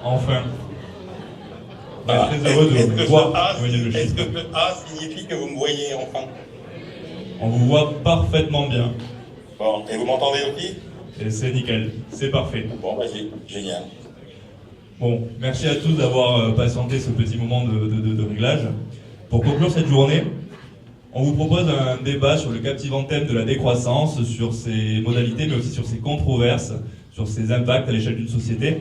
Enfin. On est très heureux de vous voir, Emmanuel Le Est-ce Chypre. que le A signifie que vous me voyez enfin? On vous voit parfaitement bien. Bon, et vous m'entendez aussi? Et c'est nickel, c'est parfait. Bon, vas-y, génial. Bon, merci à tous d'avoir patienté ce petit moment de réglage. Pour conclure cette journée, on vous propose un débat sur le captivant thème de la décroissance, sur ses modalités, mais aussi sur ses controverses, sur ses impacts à l'échelle d'une société.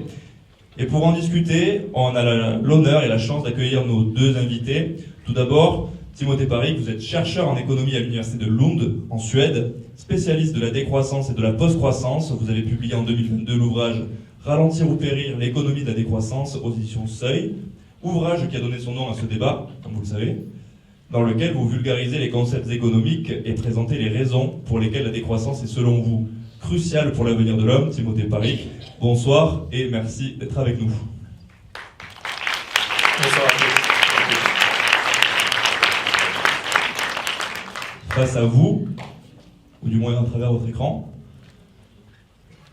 Et pour en discuter, on a l'honneur et la chance d'accueillir nos deux invités. Tout d'abord, Timothée Parric, vous êtes chercheur en économie à l'université de Lund, en Suède, spécialiste de la décroissance et de la post-croissance. Vous avez publié en 2022 l'ouvrage « Ralentir ou périr, l'économie de la décroissance » aux éditions Seuil, ouvrage qui a donné son nom à ce débat, comme vous le savez, dans lequel vous vulgarisez les concepts économiques et présentez les raisons pour lesquelles la décroissance est selon vous cruciale pour l'avenir de l'homme. Timothée Parric, bonsoir et merci d'être avec nous. Bonsoir à tous. Face à vous, ou du moins à travers votre écran,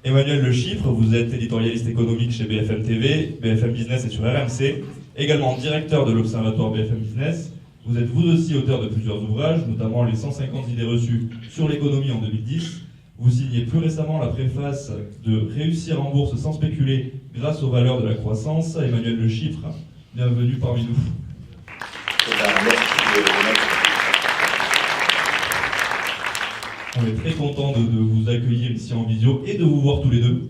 Emmanuel Le Chypre, vous êtes éditorialiste économique chez BFM TV, BFM Business et sur RMC, également directeur de l'Observatoire BFM Business. Vous êtes vous aussi auteur de plusieurs ouvrages, notamment les 150 idées reçues sur l'économie en 2010. Vous signez plus récemment la préface de Réussir en bourse sans spéculer grâce aux valeurs de la croissance. Emmanuel Le Chypre, bienvenue parmi nous. On est très content de vous accueillir ici en visio et de vous voir tous les deux,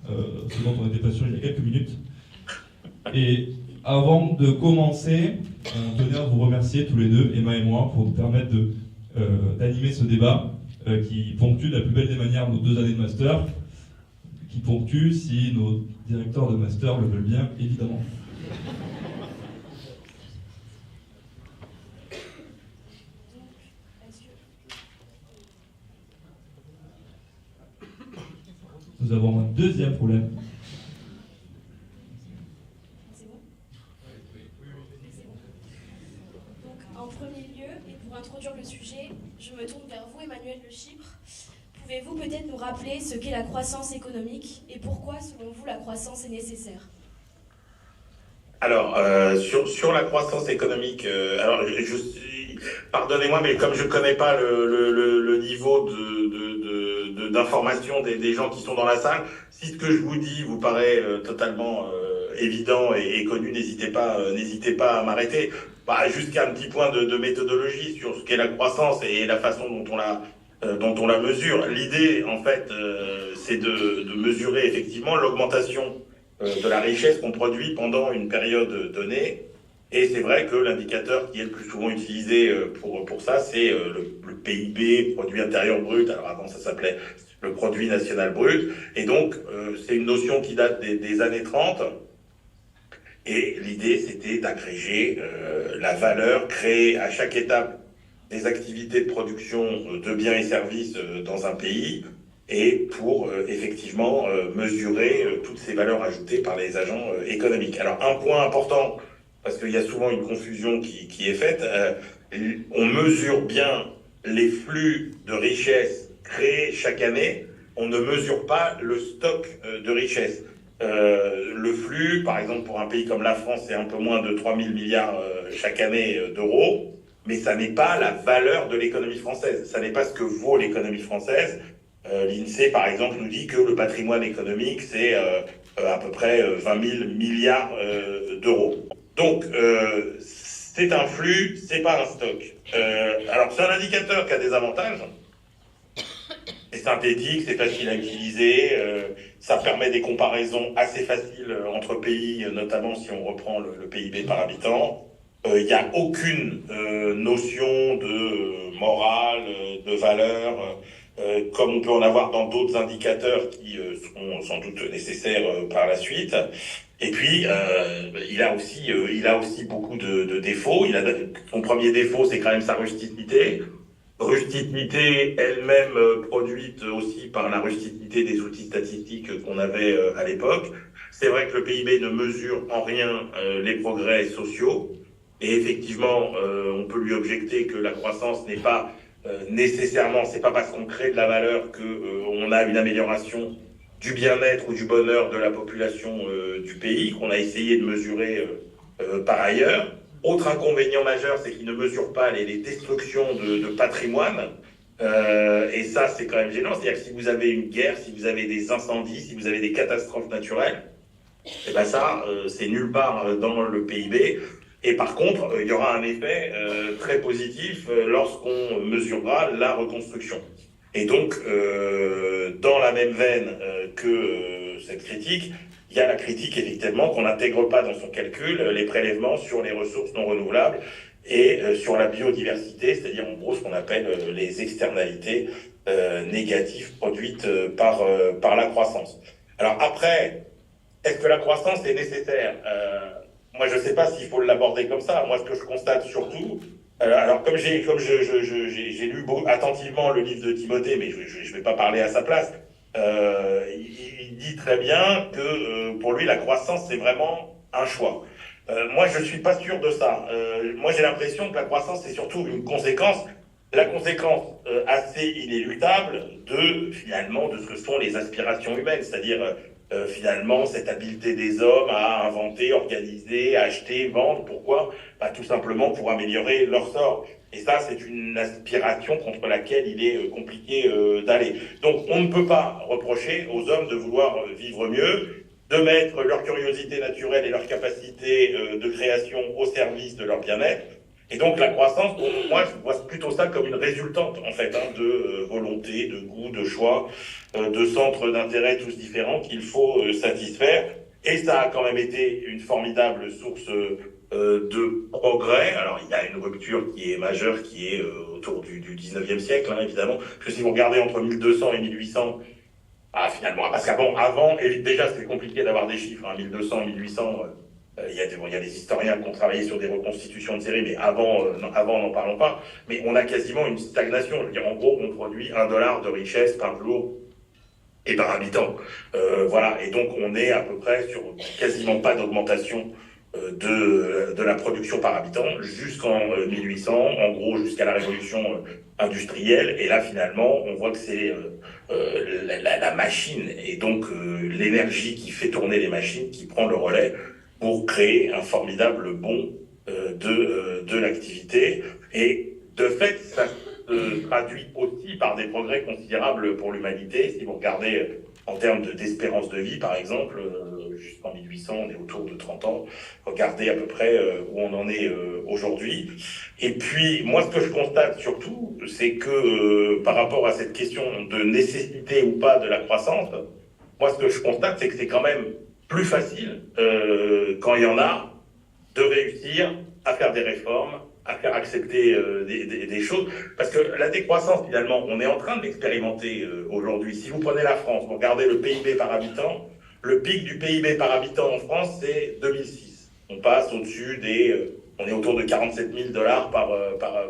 ce dont on n'était pas sûr il y a quelques minutes. Et avant de commencer, on tenait à vous remercier tous les deux, Emma et moi, pour nous permettre d'animer ce débat qui ponctue de la plus belle des manières nos 2 années de master, qui ponctue, si nos directeurs de master le veulent bien, évidemment. Nous avons un deuxième problème. C'est bon ? Donc, en premier lieu, et pour introduire le sujet, je me tourne vers vous, Emmanuel Le Chypre. Pouvez-vous peut-être nous rappeler ce qu'est la croissance économique et pourquoi, selon vous, la croissance est nécessaire ? Alors, sur la croissance économique, pardonnez-moi, mais comme je ne connais pas le niveau d'information des gens qui sont dans la salle, si ce que je vous dis vous paraît totalement évident et connu, n'hésitez pas à m'arrêter. Jusqu'à un petit point de méthodologie sur ce qu'est la croissance et la façon dont on la mesure. L'idée, en fait, c'est de mesurer effectivement l'augmentation de la richesse qu'on produit pendant une période donnée. Et c'est vrai que l'indicateur qui est le plus souvent utilisé pour ça, c'est le PIB, produit intérieur brut. Alors avant, ça s'appelait le produit national brut. Et donc, c'est une notion qui date des années 30. Et l'idée, c'était d'agréger la valeur créée à chaque étape des activités de production de biens et services dans un pays, et pour effectivement mesurer toutes ces valeurs ajoutées par les agents économiques. Alors un point important, parce qu'il y a souvent une confusion qui est faite, on mesure bien les flux de richesse créés chaque année, on ne mesure pas le stock de richesse. Le flux, par exemple pour un pays comme la France, c'est un peu moins de 3 000 milliards chaque année d'euros, mais ça n'est pas la valeur de l'économie française, ça n'est pas ce que vaut l'économie française. L'INSEE, par exemple, nous dit que le patrimoine économique, c'est à peu près 20 000 milliards d'euros. Donc, c'est un flux, c'est pas un stock. Alors, c'est un indicateur qui a des avantages. C'est synthétique, c'est facile à utiliser, ça permet des comparaisons assez faciles entre pays, notamment si on reprend le PIB par habitant. Il n'y a aucune notion de morale, de valeur, comme on peut en avoir dans d'autres indicateurs qui seront sans doute nécessaires par la suite. Et puis, il a aussi beaucoup de défauts. Son premier défaut, c'est quand même sa rusticité. Rusticité elle-même produite aussi par la rusticité des outils statistiques qu'on avait à l'époque. C'est vrai que le PIB ne mesure en rien les progrès sociaux. Et effectivement, on peut lui objecter que la croissance n'est pas nécessairement, c'est pas parce qu'on crée de la valeur que on a une amélioration du bien-être ou du bonheur de la population du pays, qu'on a essayé de mesurer par ailleurs. Autre inconvénient majeur, c'est qu'il ne mesure pas les destructions de patrimoine. Et ça, c'est quand même gênant. C'est-à-dire que si vous avez une guerre, si vous avez des incendies, si vous avez des catastrophes naturelles, et ben ça, c'est nulle part dans le PIB. Et par contre, il y aura un effet très positif lorsqu'on mesurera la reconstruction. Et donc, dans la même veine que cette critique, il y a la critique effectivement qu'on n'intègre pas dans son calcul les prélèvements sur les ressources non renouvelables et sur la biodiversité, c'est-à-dire en gros ce qu'on appelle les externalités négatives produites par la croissance. Alors après, est-ce que la croissance est nécessaire? Moi, je ne sais pas s'il faut l'aborder comme ça. Moi, ce que je constate surtout, alors comme j'ai lu attentivement le livre de Timothée, mais je ne vais pas parler à sa place, il dit très bien que pour lui, la croissance, c'est vraiment un choix. Moi, je ne suis pas sûr de ça. Moi, j'ai l'impression que la croissance, c'est surtout une conséquence, la conséquence assez inéluctable finalement, de ce que sont les aspirations humaines, c'est-à-dire finalement cette habileté des hommes à inventer, organiser, acheter, vendre. Pourquoi? Tout simplement pour améliorer leur sort. Et ça, c'est une aspiration contre laquelle il est compliqué d'aller. Donc, on ne peut pas reprocher aux hommes de vouloir vivre mieux, de mettre leur curiosité naturelle et leur capacité de création au service de leur bien-être. Et donc, la croissance, pour moi, je vois plutôt ça comme une résultante, en fait, de volonté, de goût, de choix, de centres d'intérêt tous différents qu'il faut satisfaire. Et ça a quand même été une formidable source de progrès. Alors, il y a une rupture qui est majeure, qui est autour du 19e siècle, hein, évidemment. Parce que si vous regardez entre 1200 et 1800, finalement, parce qu'avant, déjà, c'est compliqué d'avoir des chiffres, hein, 1200, 1800... il y a des historiens qui ont travaillé sur des reconstitutions de séries, mais avant, n'en parlons pas. Mais on a quasiment une stagnation. Je veux dire, en gros, on produit $1 de richesse par jour et par habitant. Voilà. Et donc, on est à peu près sur quasiment pas d'augmentation de la production par habitant jusqu'en 1800, en gros, jusqu'à la révolution industrielle. Et là, finalement, on voit que c'est la machine et donc l'énergie qui fait tourner les machines qui prend le relais pour créer un formidable bond de l'activité. Et de fait, ça se traduit aussi par des progrès considérables pour l'humanité. Si vous regardez en termes d'espérance de vie, par exemple, jusqu'en 1800, on est autour de 30 ans. Regardez à peu près où on en est aujourd'hui. Et puis, moi, ce que je constate surtout, c'est que par rapport à cette question de nécessité ou pas de la croissance, moi, ce que je constate, c'est que c'est quand même plus facile, quand il y en a, de réussir à faire des réformes, à faire accepter des choses. Parce que la décroissance, finalement, on est en train de l'expérimenter aujourd'hui. Si vous prenez la France, vous regardez le PIB par habitant, le pic du PIB par habitant en France, c'est 2006. On passe au-dessus on est autour de $47 000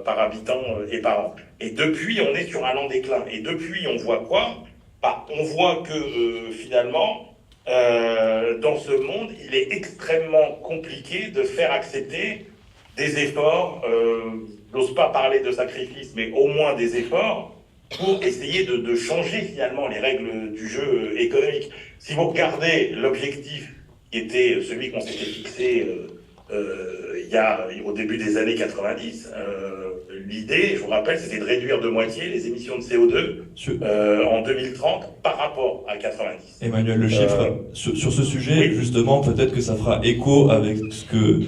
par habitant et par an. Et depuis, on est sur un lent déclin. Et depuis, on voit quoi? On voit que finalement, dans ce monde, il est extrêmement compliqué de faire accepter des efforts, j'ose pas parler de sacrifice, mais au moins des efforts, pour essayer de changer finalement les règles du jeu économique. Si vous regardez l'objectif qui était celui qu'on s'était fixé au début des années 90, l'idée, je vous rappelle, c'était de réduire de moitié les émissions de CO2 en 2030 par rapport à 90. Emmanuel Le Chiffre, sur ce sujet, oui. Justement, peut-être que ça fera écho avec ce que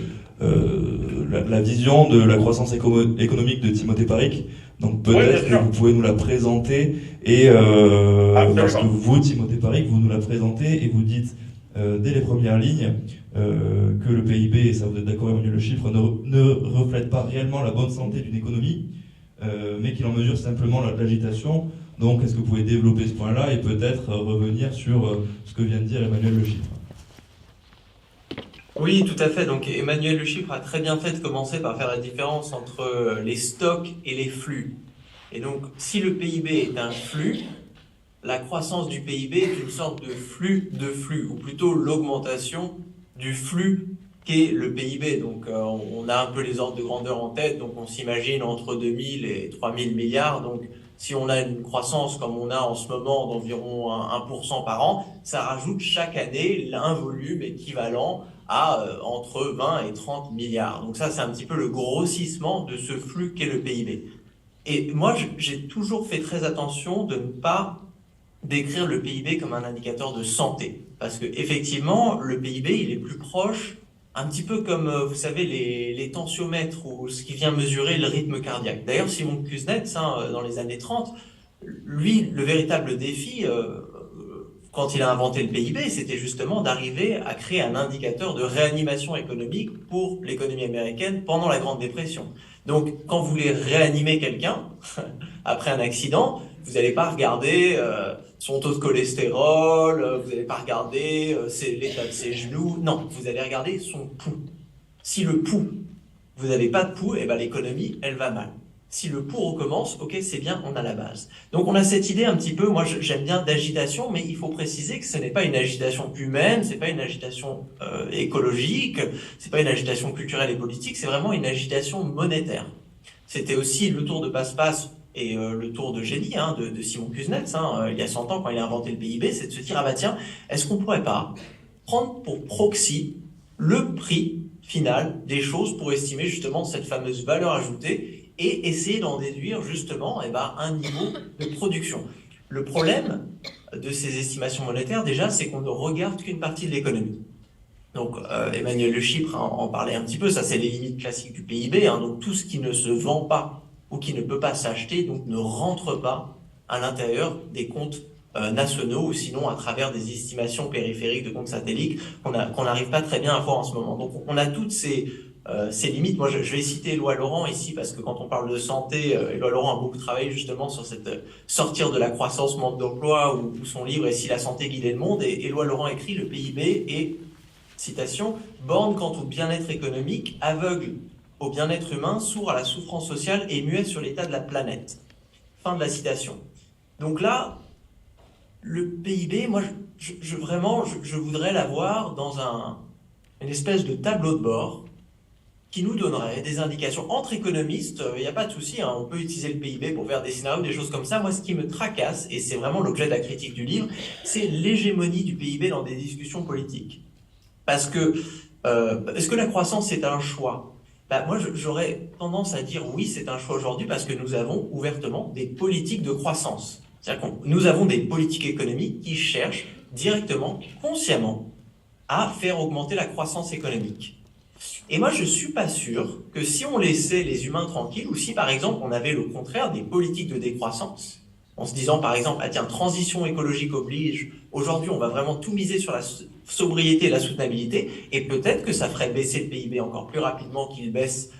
la vision de la croissance économique de Timothée Paric. Donc peut-être que vous pouvez nous la présenter et parce que vous, Timothée Paric, vous nous la présentez et vous dites dès les premières lignes que le PIB, et ça vous êtes d'accord Emmanuel Le Chiffre, ne reflète pas réellement la bonne santé d'une économie, mais qu'il en mesure simplement l'agitation. Donc est-ce que vous pouvez développer ce point-là et peut-être revenir sur ce que vient de dire Emmanuel Le Chiffre? Oui, tout à fait. Donc Emmanuel Le Chiffre a très bien fait de commencer par faire la différence entre les stocks et les flux. Et donc, si le PIB est un flux, la croissance du PIB est une sorte de flux, ou plutôt l'augmentation du flux qu'est le PIB. Donc, on a un peu les ordres de grandeur en tête, donc on s'imagine entre 2000 et 3000 milliards. Donc, Si on a une croissance comme on a en ce moment d'environ 1% par an, ça rajoute chaque année un volume équivalent à entre 20 et 30 milliards. Donc ça, c'est un petit peu le grossissement de ce flux qu'est le PIB. Et moi, j'ai toujours fait très attention de ne pas décrire le PIB comme un indicateur de santé. Parce que effectivement, le PIB, il est plus proche, un petit peu comme, vous savez, les tensiomètres ou ce qui vient mesurer le rythme cardiaque. D'ailleurs, Simon Kuznets, dans les années 30, lui, le véritable défi, quand il a inventé le PIB, c'était justement d'arriver à créer un indicateur de réanimation économique pour l'économie américaine pendant la Grande Dépression. Donc, quand vous voulez réanimer quelqu'un après un accident, vous n'allez pas regarder son taux de cholestérol, vous n'allez pas regarder l'état de ses genoux. Non, vous allez regarder son pouls. Si le pouls, vous n'avez pas de pouls, eh ben l'économie, elle va mal. Si le pouls recommence, ok, c'est bien, on a la base. Donc on a cette idée un petit peu, moi j'aime bien d'agitation, mais il faut préciser que ce n'est pas une agitation humaine, c'est pas une agitation écologique, c'est pas une agitation culturelle et politique, c'est vraiment une agitation monétaire. C'était aussi le tour de passe-passe et le tour de génie de Simon Kuznets, il y a 100 ans quand il a inventé le PIB, c'est de se dire, ah bah tiens, est-ce qu'on pourrait pas prendre pour proxy le prix final des choses pour estimer justement cette fameuse valeur ajoutée et essayer d'en déduire justement un niveau de production. Le problème de ces estimations monétaires, déjà, c'est qu'on ne regarde qu'une partie de l'économie. Donc, Emmanuel Le Chypre en parlait un petit peu, ça c'est les limites classiques du PIB, donc tout ce qui ne se vend pas ou qui ne peut pas s'acheter, donc ne rentre pas à l'intérieur des comptes nationaux ou sinon à travers des estimations périphériques de comptes satellites qu'on n'arrive pas très bien à voir en ce moment. Donc, on a toutes ces limites. Moi, je vais citer Éloi Laurent ici, parce que quand on parle de santé, Éloi Laurent a beaucoup travaillé justement sur cette sortir de la croissance manque d'emploi ou son livre « Et si la santé guidait le monde ». Et Éloi Laurent écrit « Le PIB est, citation, borne quant au bien-être économique, aveugle au bien-être humain, sourd à la souffrance sociale et muet sur l'état de la planète ». Fin de la citation. Donc là, le PIB, moi, je voudrais l'avoir dans une espèce de tableau de bord qui nous donnerait des indications entre économistes. Il n'y a pas de souci, on peut utiliser le PIB pour faire des scénarios, des choses comme ça. Moi, ce qui me tracasse, et c'est vraiment l'objet de la critique du livre, c'est l'hégémonie du PIB dans des discussions politiques. Parce que, est-ce que la croissance est un choix ? Moi, j'aurais tendance à dire oui, c'est un choix aujourd'hui parce que nous avons ouvertement des politiques de croissance. C'est-à-dire que nous avons des politiques économiques qui cherchent directement, consciemment, à faire augmenter la croissance économique. Et moi, je suis pas sûr que si on laissait les humains tranquilles, ou si, par exemple, on avait le contraire des politiques de décroissance, en se disant, par exemple, ah tiens, transition écologique oblige, aujourd'hui, on va vraiment tout miser sur la sobriété et la soutenabilité, et peut-être que ça ferait baisser le PIB encore plus rapidement qu'il baisse,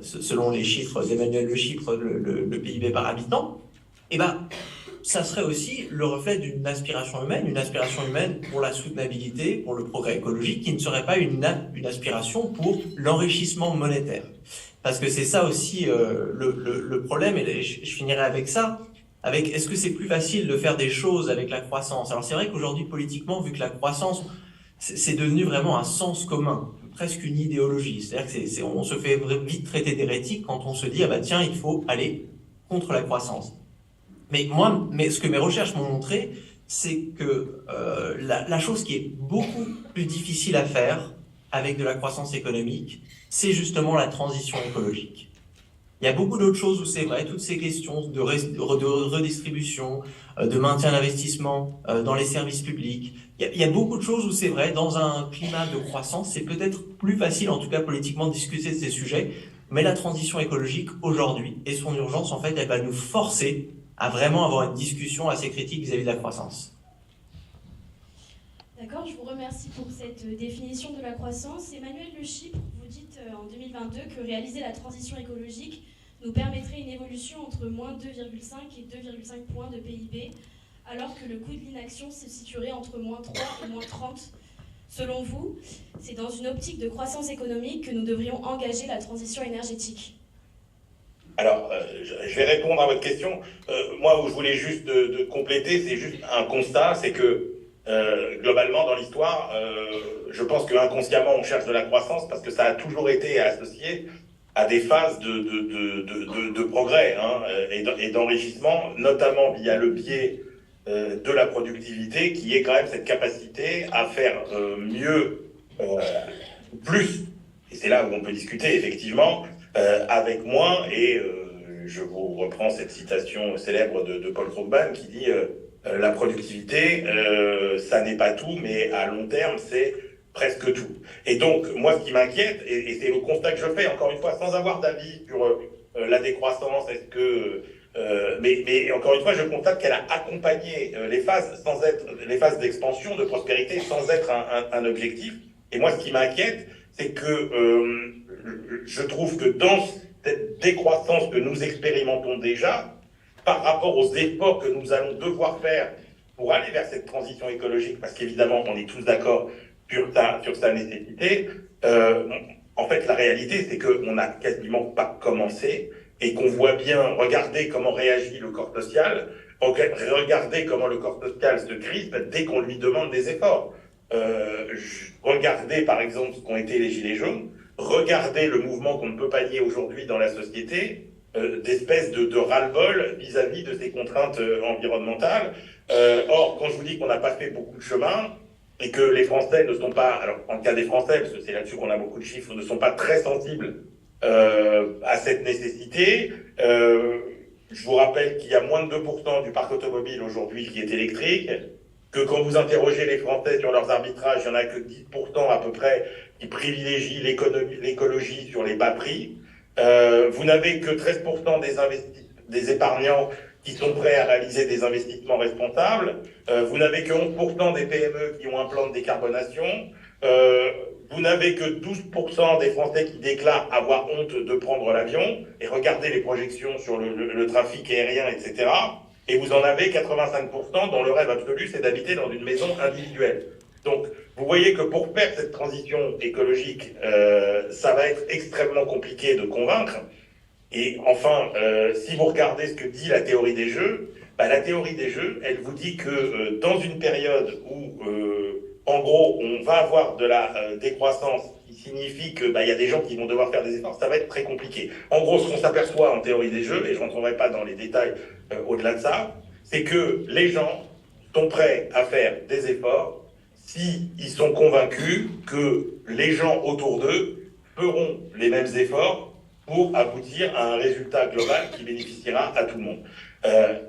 selon les chiffres d'Emmanuel Le Chypre, le PIB par habitant, et ça serait aussi le reflet d'une aspiration humaine pour la soutenabilité, pour le progrès écologique, qui ne serait pas une aspiration pour l'enrichissement monétaire. Parce que c'est ça aussi le problème, et je finirai avec ça, est-ce que c'est plus facile de faire des choses avec la croissance ? Alors c'est vrai qu'aujourd'hui, politiquement, vu que la croissance, c'est devenu vraiment un sens commun, presque une idéologie. C'est-à-dire que on se fait vite traiter d'hérétique quand on se dit, ah bah tiens, il faut aller contre la croissance. Mais ce que mes recherches m'ont montré, c'est que la chose qui est beaucoup plus difficile à faire avec de la croissance économique, c'est justement la transition écologique. Il y a beaucoup d'autres choses où c'est vrai, toutes ces questions de redistribution, de maintien d'investissement dans les services publics. Il y a beaucoup de choses où c'est vrai, dans un climat de croissance, c'est peut-être plus facile, en tout cas politiquement, de discuter de ces sujets. Mais la transition écologique, aujourd'hui, et son urgence, en fait, elle va nous forcer à vraiment avoir une discussion assez critique vis-à-vis de la croissance. D'accord, je vous remercie pour cette définition de la croissance. Emmanuel Le Chypre, vous dites en 2022 que réaliser la transition écologique nous permettrait une évolution entre moins 2,5 et 2,5 points de PIB, alors que le coût de l'inaction se situerait entre moins 3 et moins 30. Selon vous, c'est dans une optique de croissance économique que nous devrions engager la transition énergétique. Alors, je vais répondre à votre question. Moi, où je voulais juste de compléter, c'est juste un constat, c'est que globalement, dans l'histoire, je pense qu'inconsciemment, on cherche de la croissance parce que ça a toujours été associé à des phases de progrès et d'enrichissement, notamment via le biais de la productivité, qui est quand même cette capacité à faire mieux, plus. Et c'est là où on peut discuter, effectivement, avec moins. Et je vous reprends cette citation célèbre de Paul Krugman qui dit la productivité, ça n'est pas tout, mais à long terme, c'est presque tout. Et donc, moi, ce qui m'inquiète, et c'est le constat que je fais, encore une fois, sans avoir d'avis sur la décroissance, est-ce que... mais encore une fois, je constate qu'elle a accompagné les phases les phases d'expansion, de prospérité, sans être un objectif. Et moi, ce qui m'inquiète, c'est que je trouve que dans cette décroissance que nous expérimentons déjà, par rapport aux efforts que nous allons devoir faire pour aller vers cette transition écologique, parce qu'évidemment, on est tous d'accord sur sa nécessité, en fait, la réalité, c'est qu'on n'a quasiment pas commencé et qu'on voit bien, regardez comment réagit le corps social, regardez comment le corps social se crispe dès qu'on lui demande des efforts. Regardez par exemple ce qu'ont été les Gilets jaunes, regardez le mouvement qu'on ne peut pas nier aujourd'hui dans la société, d'espèce de ras-le-bol vis-à-vis de ces contraintes environnementales. Or, quand je vous dis qu'on n'a pas fait beaucoup de chemin, et que les Français ne sont pas, alors en cas des Français, parce que c'est là-dessus qu'on a beaucoup de chiffres, ne sont pas très sensibles à cette nécessité. Je vous rappelle qu'il y a moins de 2% du parc automobile aujourd'hui qui est électrique, que quand vous interrogez les Français sur leurs arbitrages, il n'y en a que 10% à peu près qui privilégient l'écologie sur les bas prix. Vous n'avez que 13% des épargnants qui sont prêts à réaliser des investissements responsables. Vous n'avez que 11% des PME qui ont un plan de décarbonation. Vous n'avez que 12% des Français qui déclarent avoir honte de prendre l'avion. Et regardez les projections sur le trafic aérien, etc. Et vous en avez 85% dont le rêve absolu, c'est d'habiter dans une maison individuelle. Donc, vous voyez que pour faire cette transition écologique, ça va être extrêmement compliqué de convaincre. Et enfin, si vous regardez ce que dit la théorie des jeux, la théorie des jeux, elle vous dit que dans une période où, en gros, on va avoir de la décroissance, qui signifie que y a des gens qui vont devoir faire des efforts, ça va être très compliqué. En gros, ce qu'on s'aperçoit en théorie des jeux, et je rentrerai pas dans les détails au-delà de ça, c'est que les gens sont prêts à faire des efforts s'ils sont convaincus que les gens autour d'eux feront les mêmes efforts pour aboutir à un résultat global qui bénéficiera à tout le monde.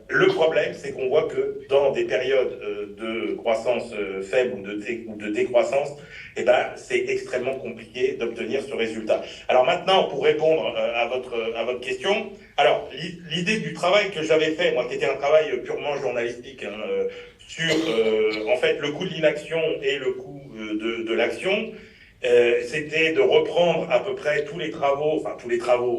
Le problème, c'est qu'on voit que dans des périodes de croissance faible ou de décroissance, c'est extrêmement compliqué d'obtenir ce résultat. Alors maintenant, pour répondre à votre question, alors l'idée du travail que j'avais fait, moi qui était un travail purement journalistique, sur en fait le coût de l'inaction et le coût de l'action, c'était de reprendre à peu près tous les travaux,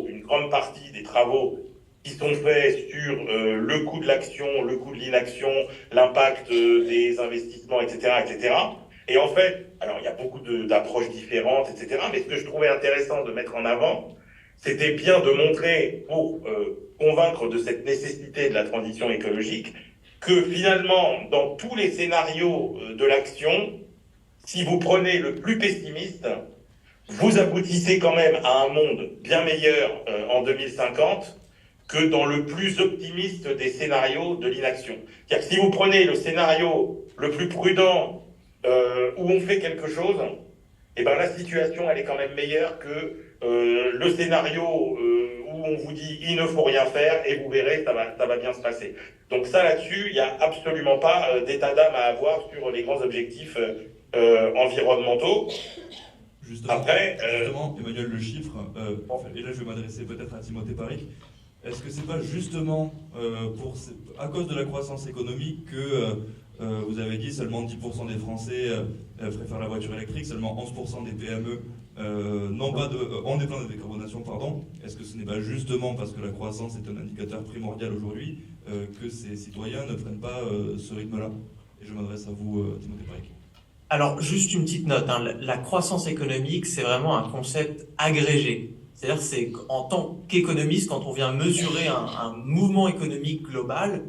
une grande partie des travaux qui sont faits sur le coût de l'action, le coût de l'inaction, l'impact des investissements, etc., etc. Et en fait, alors il y a beaucoup d'approches différentes, etc., mais ce que je trouvais intéressant de mettre en avant, c'était bien de montrer, pour convaincre de cette nécessité de la transition écologique, que finalement, dans tous les scénarios de l'action, si vous prenez le plus pessimiste, vous aboutissez quand même à un monde bien meilleur en 2050 que dans le plus optimiste des scénarios de l'inaction. C'est-à-dire que si vous prenez le scénario le plus prudent où on fait quelque chose, la situation elle est quand même meilleure que le scénario où on vous dit il ne faut rien faire et vous verrez ça va bien se passer. Donc ça là-dessus, il n'y a absolument pas d'état d'âme à avoir sur les grands objectifs environnementaux. Justement, Emmanuel, le chiffre, et là je vais m'adresser peut-être à Timothée Paric, est-ce que c'est pas justement à cause de la croissance économique que vous avez dit seulement 10% des Français préfèrent la voiture électrique, seulement 11% des PME ont des plans de décarbonation, pardon. Est-ce que ce n'est pas justement parce que la croissance est un indicateur primordial aujourd'hui que ces citoyens ne prennent pas ce rythme-là? Et je m'adresse à vous, Timothée Paric. Alors, juste une petite note, la croissance économique, c'est vraiment un concept agrégé. C'est-à-dire, c'est en tant qu'économiste, quand on vient mesurer un mouvement économique global,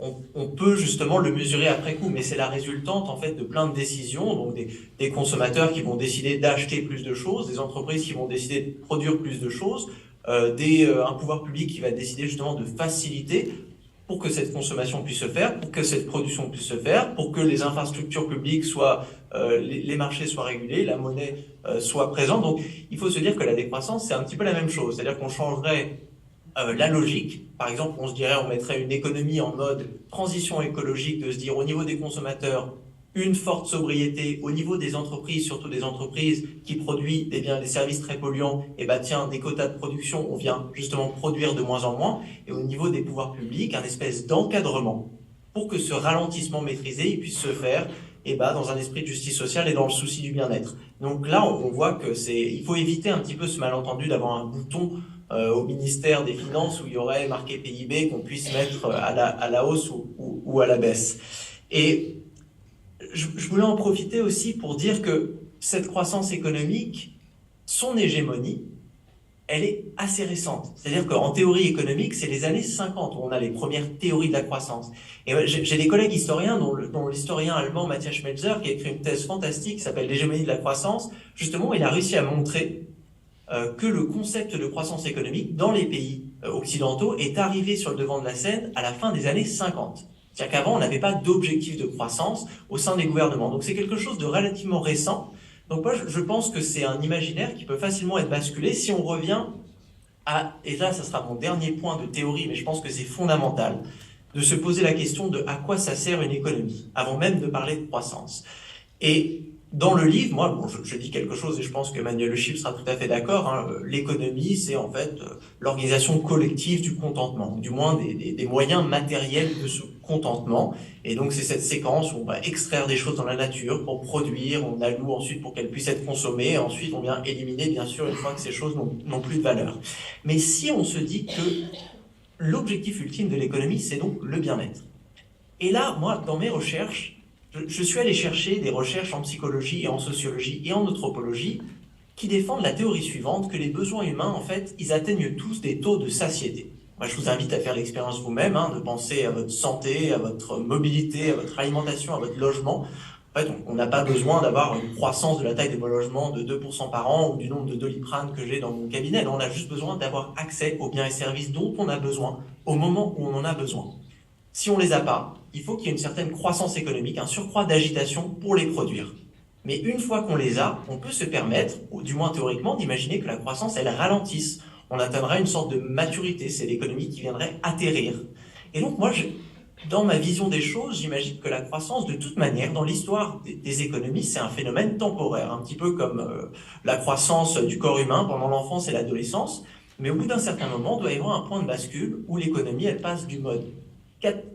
on peut justement le mesurer après coup, mais c'est la résultante en fait de plein de décisions, donc des consommateurs qui vont décider d'acheter plus de choses, des entreprises qui vont décider de produire plus de choses, un pouvoir public qui va décider justement de faciliter pour que cette consommation puisse se faire, pour que cette production puisse se faire, pour que les infrastructures publiques soient, les marchés soient régulés, la monnaie soit présente. Donc il faut se dire que la décroissance, c'est un petit peu la même chose, c'est-à-dire qu'on changerait la logique. Par exemple, on se dirait, on mettrait une économie en mode transition écologique, de se dire au niveau des consommateurs, une forte sobriété, au niveau des entreprises, surtout des entreprises qui produisent des biens et des services très polluants, et bah tiens, des quotas de production, on vient justement produire de moins en moins, et au niveau des pouvoirs publics, un espèce d'encadrement pour que ce ralentissement maîtrisé il puisse se faire et bah, dans un esprit de justice sociale et dans le souci du bien-être. Donc là, on voit que il faut éviter un petit peu ce malentendu d'avoir un bouton au ministère des Finances où il y aurait marqué PIB qu'on puisse mettre à la hausse ou à la baisse. Et je voulais en profiter aussi pour dire que cette croissance économique, son hégémonie, elle est assez récente. C'est-à-dire qu'en théorie économique, c'est les années 50 où on a les premières théories de la croissance. Et j'ai des collègues historiens, dont l'historien allemand Matthias Schmelzer, qui a écrit une thèse fantastique qui s'appelle l'hégémonie de la croissance. Justement, il a réussi à montrer que le concept de croissance économique dans les pays occidentaux est arrivé sur le devant de la scène à la fin des années 50. C'est-à-dire qu'avant, on n'avait pas d'objectif de croissance au sein des gouvernements. Donc c'est quelque chose de relativement récent. Donc moi, je pense que c'est un imaginaire qui peut facilement être basculé si on revient à, et là, ça sera mon dernier point de théorie, mais je pense que c'est fondamental, de se poser la question de à quoi ça sert une économie, avant même de parler de croissance. Et dans le livre, moi, bon, je dis quelque chose et je pense que Emmanuel Le Chypre sera tout à fait d'accord, hein, l'économie, c'est en fait l'organisation collective du contentement, du moins des moyens matériels de ce contentement. Et donc, c'est cette séquence où on va extraire des choses dans la nature pour produire, on alloue ensuite pour qu'elles puissent être consommées, et ensuite on vient éliminer, bien sûr, une fois que ces choses n'ont plus de valeur. Mais si on se dit que l'objectif ultime de l'économie, c'est donc le bien-être. Et là, moi, dans mes recherches, je suis allé chercher des recherches en psychologie et en sociologie et en anthropologie qui défendent la théorie suivante, que les besoins humains, en fait, ils atteignent tous des taux de satiété. Moi, je vous invite à faire l'expérience vous-même, hein, de penser à votre santé, à votre mobilité, à votre alimentation, à votre logement. En fait, on n'a pas besoin d'avoir une croissance de la taille de mon logement de 2% par an ou du nombre de Doliprane que j'ai dans mon cabinet. Non, on a juste besoin d'avoir accès aux biens et services dont on a besoin au moment où on en a besoin. Si on les a pas, il faut qu'il y ait une certaine croissance économique, un surcroît d'agitation pour les produire. Mais une fois qu'on les a, on peut se permettre, ou du moins théoriquement, d'imaginer que la croissance, elle ralentisse. On atteindra une sorte de maturité, c'est l'économie qui viendrait atterrir. Et donc moi, dans ma vision des choses, j'imagine que la croissance, de toute manière, dans l'histoire des économies, c'est un phénomène temporaire, un petit peu comme la croissance du corps humain pendant l'enfance et l'adolescence. Mais au bout d'un certain moment, il doit y avoir un point de bascule où l'économie, elle passe du mode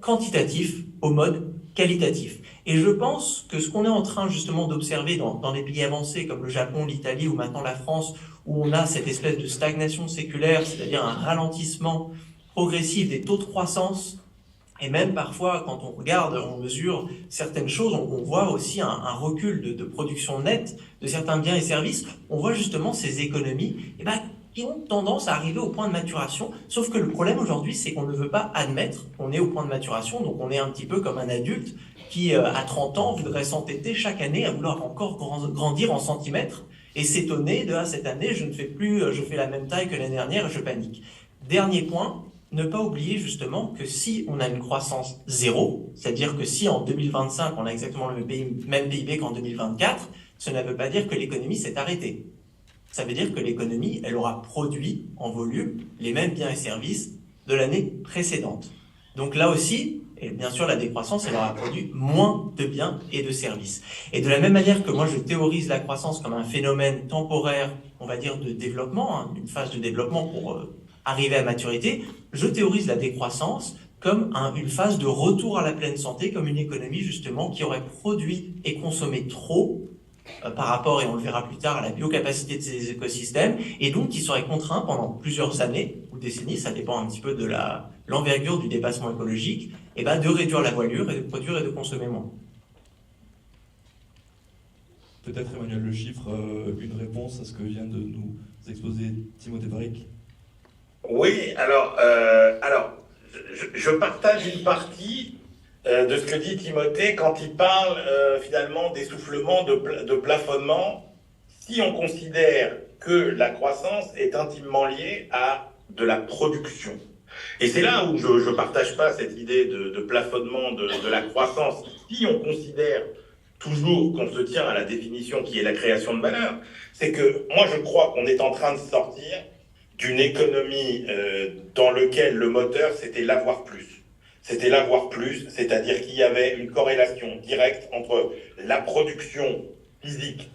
quantitatif au mode qualitatif. Et je pense que ce qu'on est en train justement d'observer dans les pays avancés comme le Japon, l'Italie ou maintenant la France, où on a cette espèce de stagnation séculaire, c'est-à-dire un ralentissement progressif des taux de croissance, et même parfois quand on regarde, on mesure certaines choses, on voit aussi un recul de production nette de certains biens et services. On voit justement ces économies qui ont tendance à arriver au point de maturation, sauf que le problème aujourd'hui, c'est qu'on ne veut pas admettre qu'on est au point de maturation, donc on est un petit peu comme un adulte qui, à 30 ans, voudrait s'entêter chaque année à vouloir encore grandir en centimètres et s'étonner de « ah, cette année, je ne fais plus, je fais la même taille que l'année dernière, je panique ». Dernier point, ne pas oublier justement que si on a une croissance zéro, c'est-à-dire que si en 2025, on a exactement le même PIB qu'en 2024, cela ne veut pas dire que l'économie s'est arrêtée. Ça veut dire que l'économie, elle aura produit en volume les mêmes biens et services de l'année précédente. Donc là aussi, et bien sûr la décroissance, elle aura produit moins de biens et de services. Et de la même manière que moi je théorise la croissance comme un phénomène temporaire, on va dire de développement, hein, une phase de développement pour arriver à maturité, je théorise la décroissance comme une phase de retour à la pleine santé, comme une économie justement qui aurait produit et consommé trop par rapport, et on le verra plus tard, à la biocapacité de ces écosystèmes, et donc qui serait contraint pendant plusieurs années ou décennies, ça dépend un petit peu de l'envergure du dépassement écologique, et de réduire la voilure et de produire et de consommer moins. Peut-être Emmanuel Le Chypre, une réponse à ce que vient de nous exposer Timothée Varic. Oui, alors je partage une partie de ce que dit Timothée quand il parle finalement d'essoufflement, de plafonnement, si on considère que la croissance est intimement liée à de la production. Et c'est là où je ne partage pas cette idée de plafonnement de la croissance. Si on considère toujours qu'on se tient à la définition qui est la création de valeur, c'est que moi je crois qu'on est en train de sortir d'une économie dans laquelle le moteur c'était l'avoir plus. C'était l'avoir plus, c'est-à-dire qu'il y avait une corrélation directe entre la production physique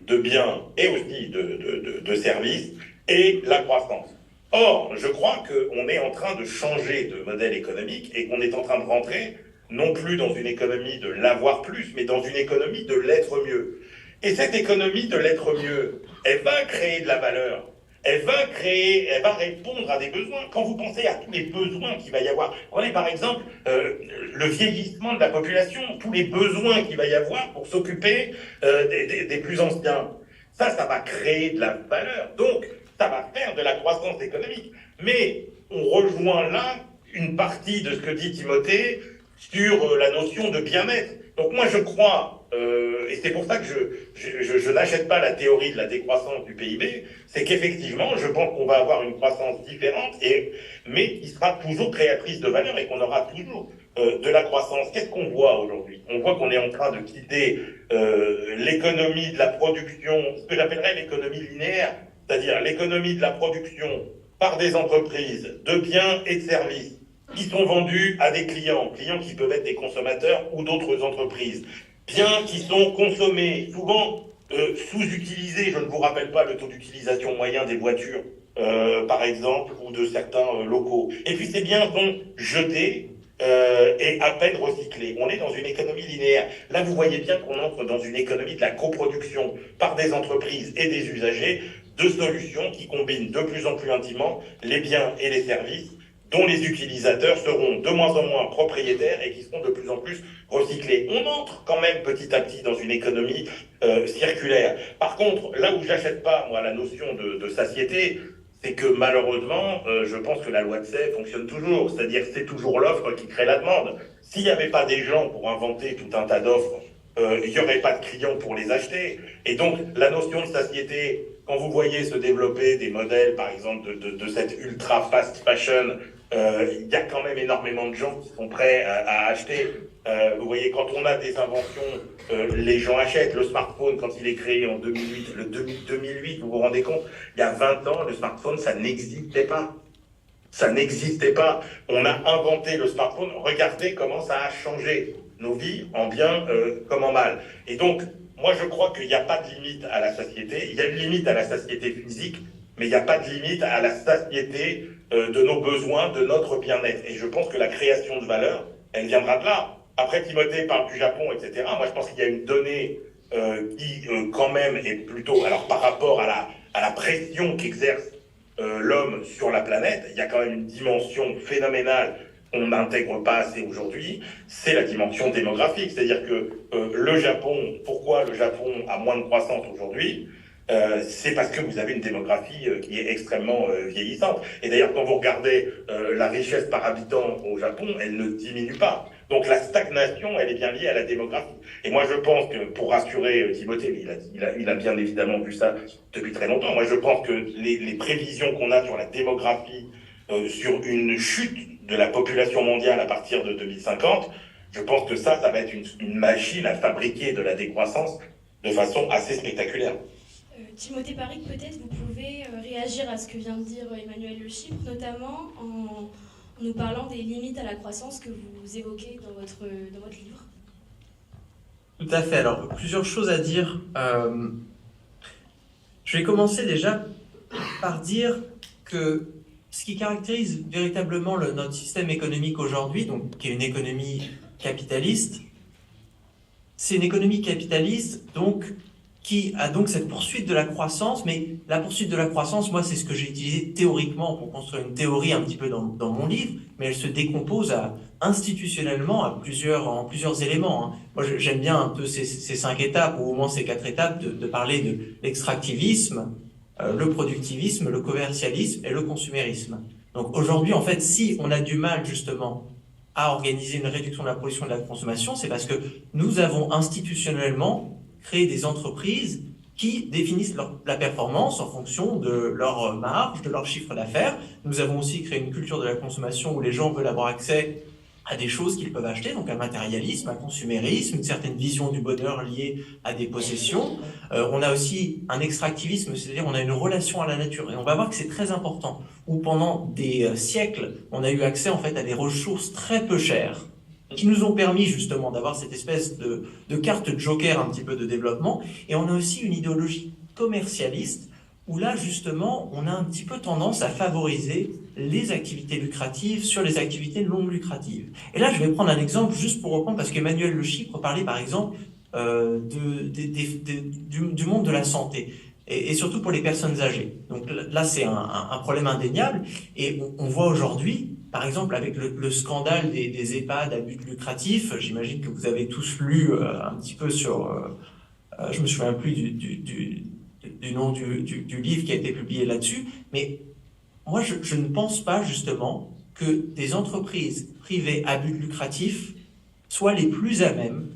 de biens et aussi de services et la croissance. Or, je crois qu'on est en train de changer de modèle économique et qu'on est en train de rentrer non plus dans une économie de l'avoir plus, mais dans une économie de l'être mieux. Et cette économie de l'être mieux, elle va créer de la valeur. Elle va répondre à des besoins. Quand vous pensez à tous les besoins qu'il va y avoir, prenez par exemple le vieillissement de la population, tous les besoins qu'il va y avoir pour s'occuper des plus anciens. Ça va créer de la valeur. Donc, ça va faire de la croissance économique. Mais on rejoint là une partie de ce que dit Timothée sur la notion de bien-être. Donc moi je crois, et c'est pour ça que je n'achète pas la théorie de la décroissance du PIB, c'est qu'effectivement je pense qu'on va avoir une croissance différente, mais qui sera toujours créatrice de valeur et qu'on aura toujours de la croissance. Qu'est-ce qu'on voit aujourd'hui? On voit qu'on est en train de quitter l'économie de la production, ce que j'appellerais l'économie linéaire, c'est-à-dire l'économie de la production par des entreprises de biens et de services qui sont vendus à des clients qui peuvent être des consommateurs ou d'autres entreprises, biens qui sont consommés, souvent sous-utilisés. Je ne vous rappelle pas le taux d'utilisation moyen des voitures, par exemple, ou de certains locaux. Et puis ces biens sont jetés et à peine recyclés. On est dans une économie linéaire. Là, vous voyez bien qu'on entre dans une économie de la coproduction par des entreprises et des usagers de solutions qui combinent de plus en plus intimement les biens et les services dont les utilisateurs seront de moins en moins propriétaires et qui seront de plus en plus recyclés. On entre quand même petit à petit dans une économie circulaire. Par contre, là où j'achète pas, moi, la notion de satiété, c'est que malheureusement, je pense que la loi de Say fonctionne toujours. C'est-à-dire que c'est toujours l'offre qui crée la demande. S'il n'y avait pas des gens pour inventer tout un tas d'offres, il n'y aurait pas de clients pour les acheter. Et donc, la notion de satiété, quand vous voyez se développer des modèles, par exemple, de cette ultra fast fashion, il y a quand même énormément de gens qui sont prêts à acheter. Vous voyez, quand on a des inventions, les gens achètent. Le smartphone, quand il est créé en 2008, 2008, vous vous rendez compte, il y a 20 ans, le smartphone, ça n'existait pas. Ça n'existait pas. On a inventé le smartphone. Regardez comment ça a changé nos vies, en bien comme en mal. Et donc, moi, je crois qu'il n'y a pas de limite à la satiété. Il y a une limite à la satiété physique, mais il n'y a pas de limite à la satiété de nos besoins, de notre bien-être. Et je pense que la création de valeur, elle viendra de là. Après, Timothée parle du Japon, etc. Moi, je pense qu'il y a une donnée qui, quand même, est plutôt... Alors, par rapport à la pression qu'exerce l'homme sur la planète, il y a quand même une dimension phénoménale qu'on n'intègre pas assez aujourd'hui, c'est la dimension démographique. C'est-à-dire que le Japon, pourquoi le Japon a moins de croissance aujourd'hui ? C'est parce que vous avez une démographie qui est extrêmement vieillissante. Et d'ailleurs, quand vous regardez la richesse par habitant au Japon, elle ne diminue pas. Donc la stagnation, elle est bien liée à la démographie. Et moi, je pense que, pour rassurer Timothée, il a bien évidemment vu ça depuis très longtemps, moi je pense que les prévisions qu'on a sur la démographie, sur une chute de la population mondiale à partir de 2050, je pense que ça va être une machine à fabriquer de la décroissance de façon assez spectaculaire. Timothée Paric, peut-être vous pouvez réagir à ce que vient de dire Emmanuel Le Chypre, notamment en nous parlant des limites à la croissance que vous évoquez dans votre livre. Tout à fait. Alors, plusieurs choses à dire. Je vais commencer déjà par dire que ce qui caractérise véritablement notre système économique aujourd'hui, donc qui est une économie capitaliste, c'est une économie capitaliste donc qui a donc cette poursuite de la croissance, mais la poursuite de la croissance, moi, c'est ce que j'ai utilisé théoriquement pour construire une théorie un petit peu dans mon livre, mais elle se décompose institutionnellement en plusieurs éléments. Moi, j'aime bien un peu ces 5 étapes, ou au moins ces 4 étapes, de parler de l'extractivisme, le productivisme, le commercialisme et le consumérisme. Donc aujourd'hui, en fait, si on a du mal justement à organiser une réduction de la production et de la consommation, c'est parce que nous avons institutionnellement créé des entreprises qui définissent la performance en fonction de leur marge, de leur chiffre d'affaires. Nous avons aussi créé une culture de la consommation où les gens veulent avoir accès à des choses qu'ils peuvent acheter, donc un matérialisme, un consumérisme, une certaine vision du bonheur liée à des possessions. On a aussi un extractivisme, c'est-à-dire on a une relation à la nature. Et on va voir que c'est très important, où pendant des siècles, on a eu accès en fait à des ressources très peu chères, qui nous ont permis justement d'avoir cette espèce de carte joker un petit peu de développement. Et on a aussi une idéologie commercialiste, où là, justement, on a un petit peu tendance à favoriser les activités lucratives sur les activités non lucratives. Et là, je vais prendre un exemple juste pour reprendre, parce qu'Emmanuel Le Chypre parlait, par exemple, du monde de la santé, et surtout pour les personnes âgées. Donc là, c'est un problème indéniable, et on voit aujourd'hui, par exemple, avec le scandale des EHPAD à but lucratif, j'imagine que vous avez tous lu un petit peu sur... je me souviens plus du nom du livre qui a été publié là-dessus, mais moi je ne pense pas justement que des entreprises privées à but lucratif soient les plus à même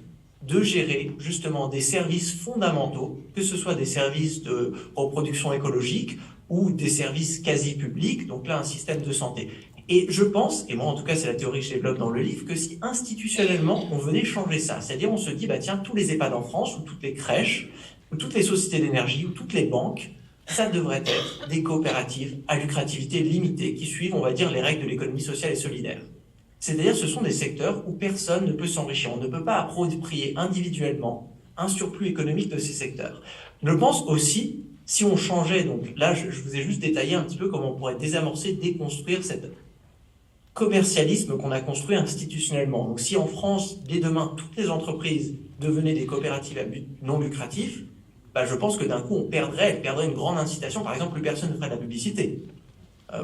de gérer justement des services fondamentaux, que ce soit des services de reproduction écologique ou des services quasi publics, donc là un système de santé. Et je pense, et moi en tout cas c'est la théorie que je développe dans le livre, que si institutionnellement on venait changer ça, c'est-à-dire on se dit, bah tiens, tous les EHPAD en France, ou toutes les crèches, ou toutes les sociétés d'énergie, ou toutes les banques, ça devrait être des coopératives à lucrativité limitée qui suivent, on va dire, les règles de l'économie sociale et solidaire. C'est-à-dire ce sont des secteurs où personne ne peut s'enrichir. On ne peut pas approprier individuellement un surplus économique de ces secteurs. Je pense aussi, si on changeait, donc là je vous ai juste détaillé un petit peu comment on pourrait désamorcer, déconstruire cette commercialisme qu'on a construit institutionnellement. Donc si en France, dès demain, toutes les entreprises devenaient des coopératives à but non lucratif, bah, je pense que d'un coup, elle perdrait une grande incitation. Par exemple, plus personne ne ferait de la publicité.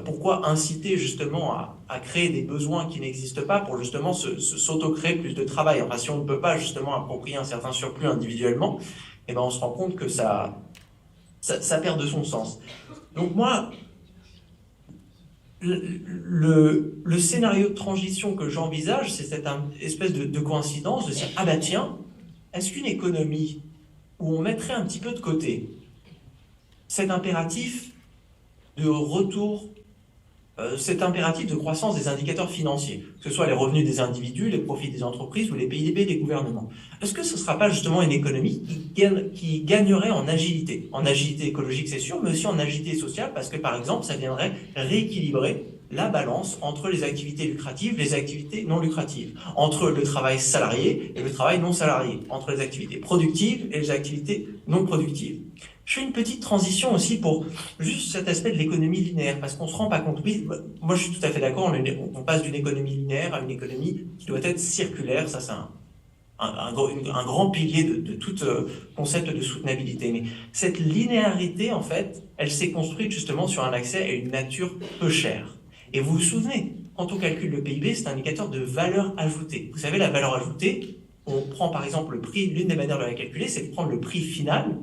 Pourquoi inciter justement à créer des besoins qui n'existent pas pour justement s'auto-créer plus de travail? Enfin, si on ne peut pas justement approprier un certain surplus individuellement, eh ben, on se rend compte que ça perd de son sens. Donc moi, le scénario de transition que j'envisage, c'est cette espèce de coïncidence de dire, ah bah tiens, est-ce qu'une économie où on mettrait un petit peu de côté cet impératif de retour, cet impératif de croissance des indicateurs financiers, que ce soit les revenus des individus, les profits des entreprises ou les PIB des gouvernements, est-ce que ce ne sera pas justement une économie qui gagnerait en agilité écologique, c'est sûr, mais aussi en agilité sociale, parce que par exemple, ça viendrait rééquilibrer la balance entre les activités lucratives et les activités non lucratives, entre le travail salarié et le travail non salarié, entre les activités productives et les activités non productives. Je fais une petite transition aussi pour juste cet aspect de l'économie linéaire, parce qu'on ne se rend pas compte. Oui, moi je suis tout à fait d'accord, on passe d'une économie linéaire à une économie qui doit être circulaire, ça c'est un grand pilier de tout concept de soutenabilité. Mais cette linéarité, en fait, elle s'est construite justement sur un accès à une nature peu chère. Et vous vous souvenez, quand on calcule le PIB, c'est un indicateur de valeur ajoutée. Vous savez, la valeur ajoutée, on prend par exemple le prix, l'une des manières de la calculer, c'est de prendre le prix final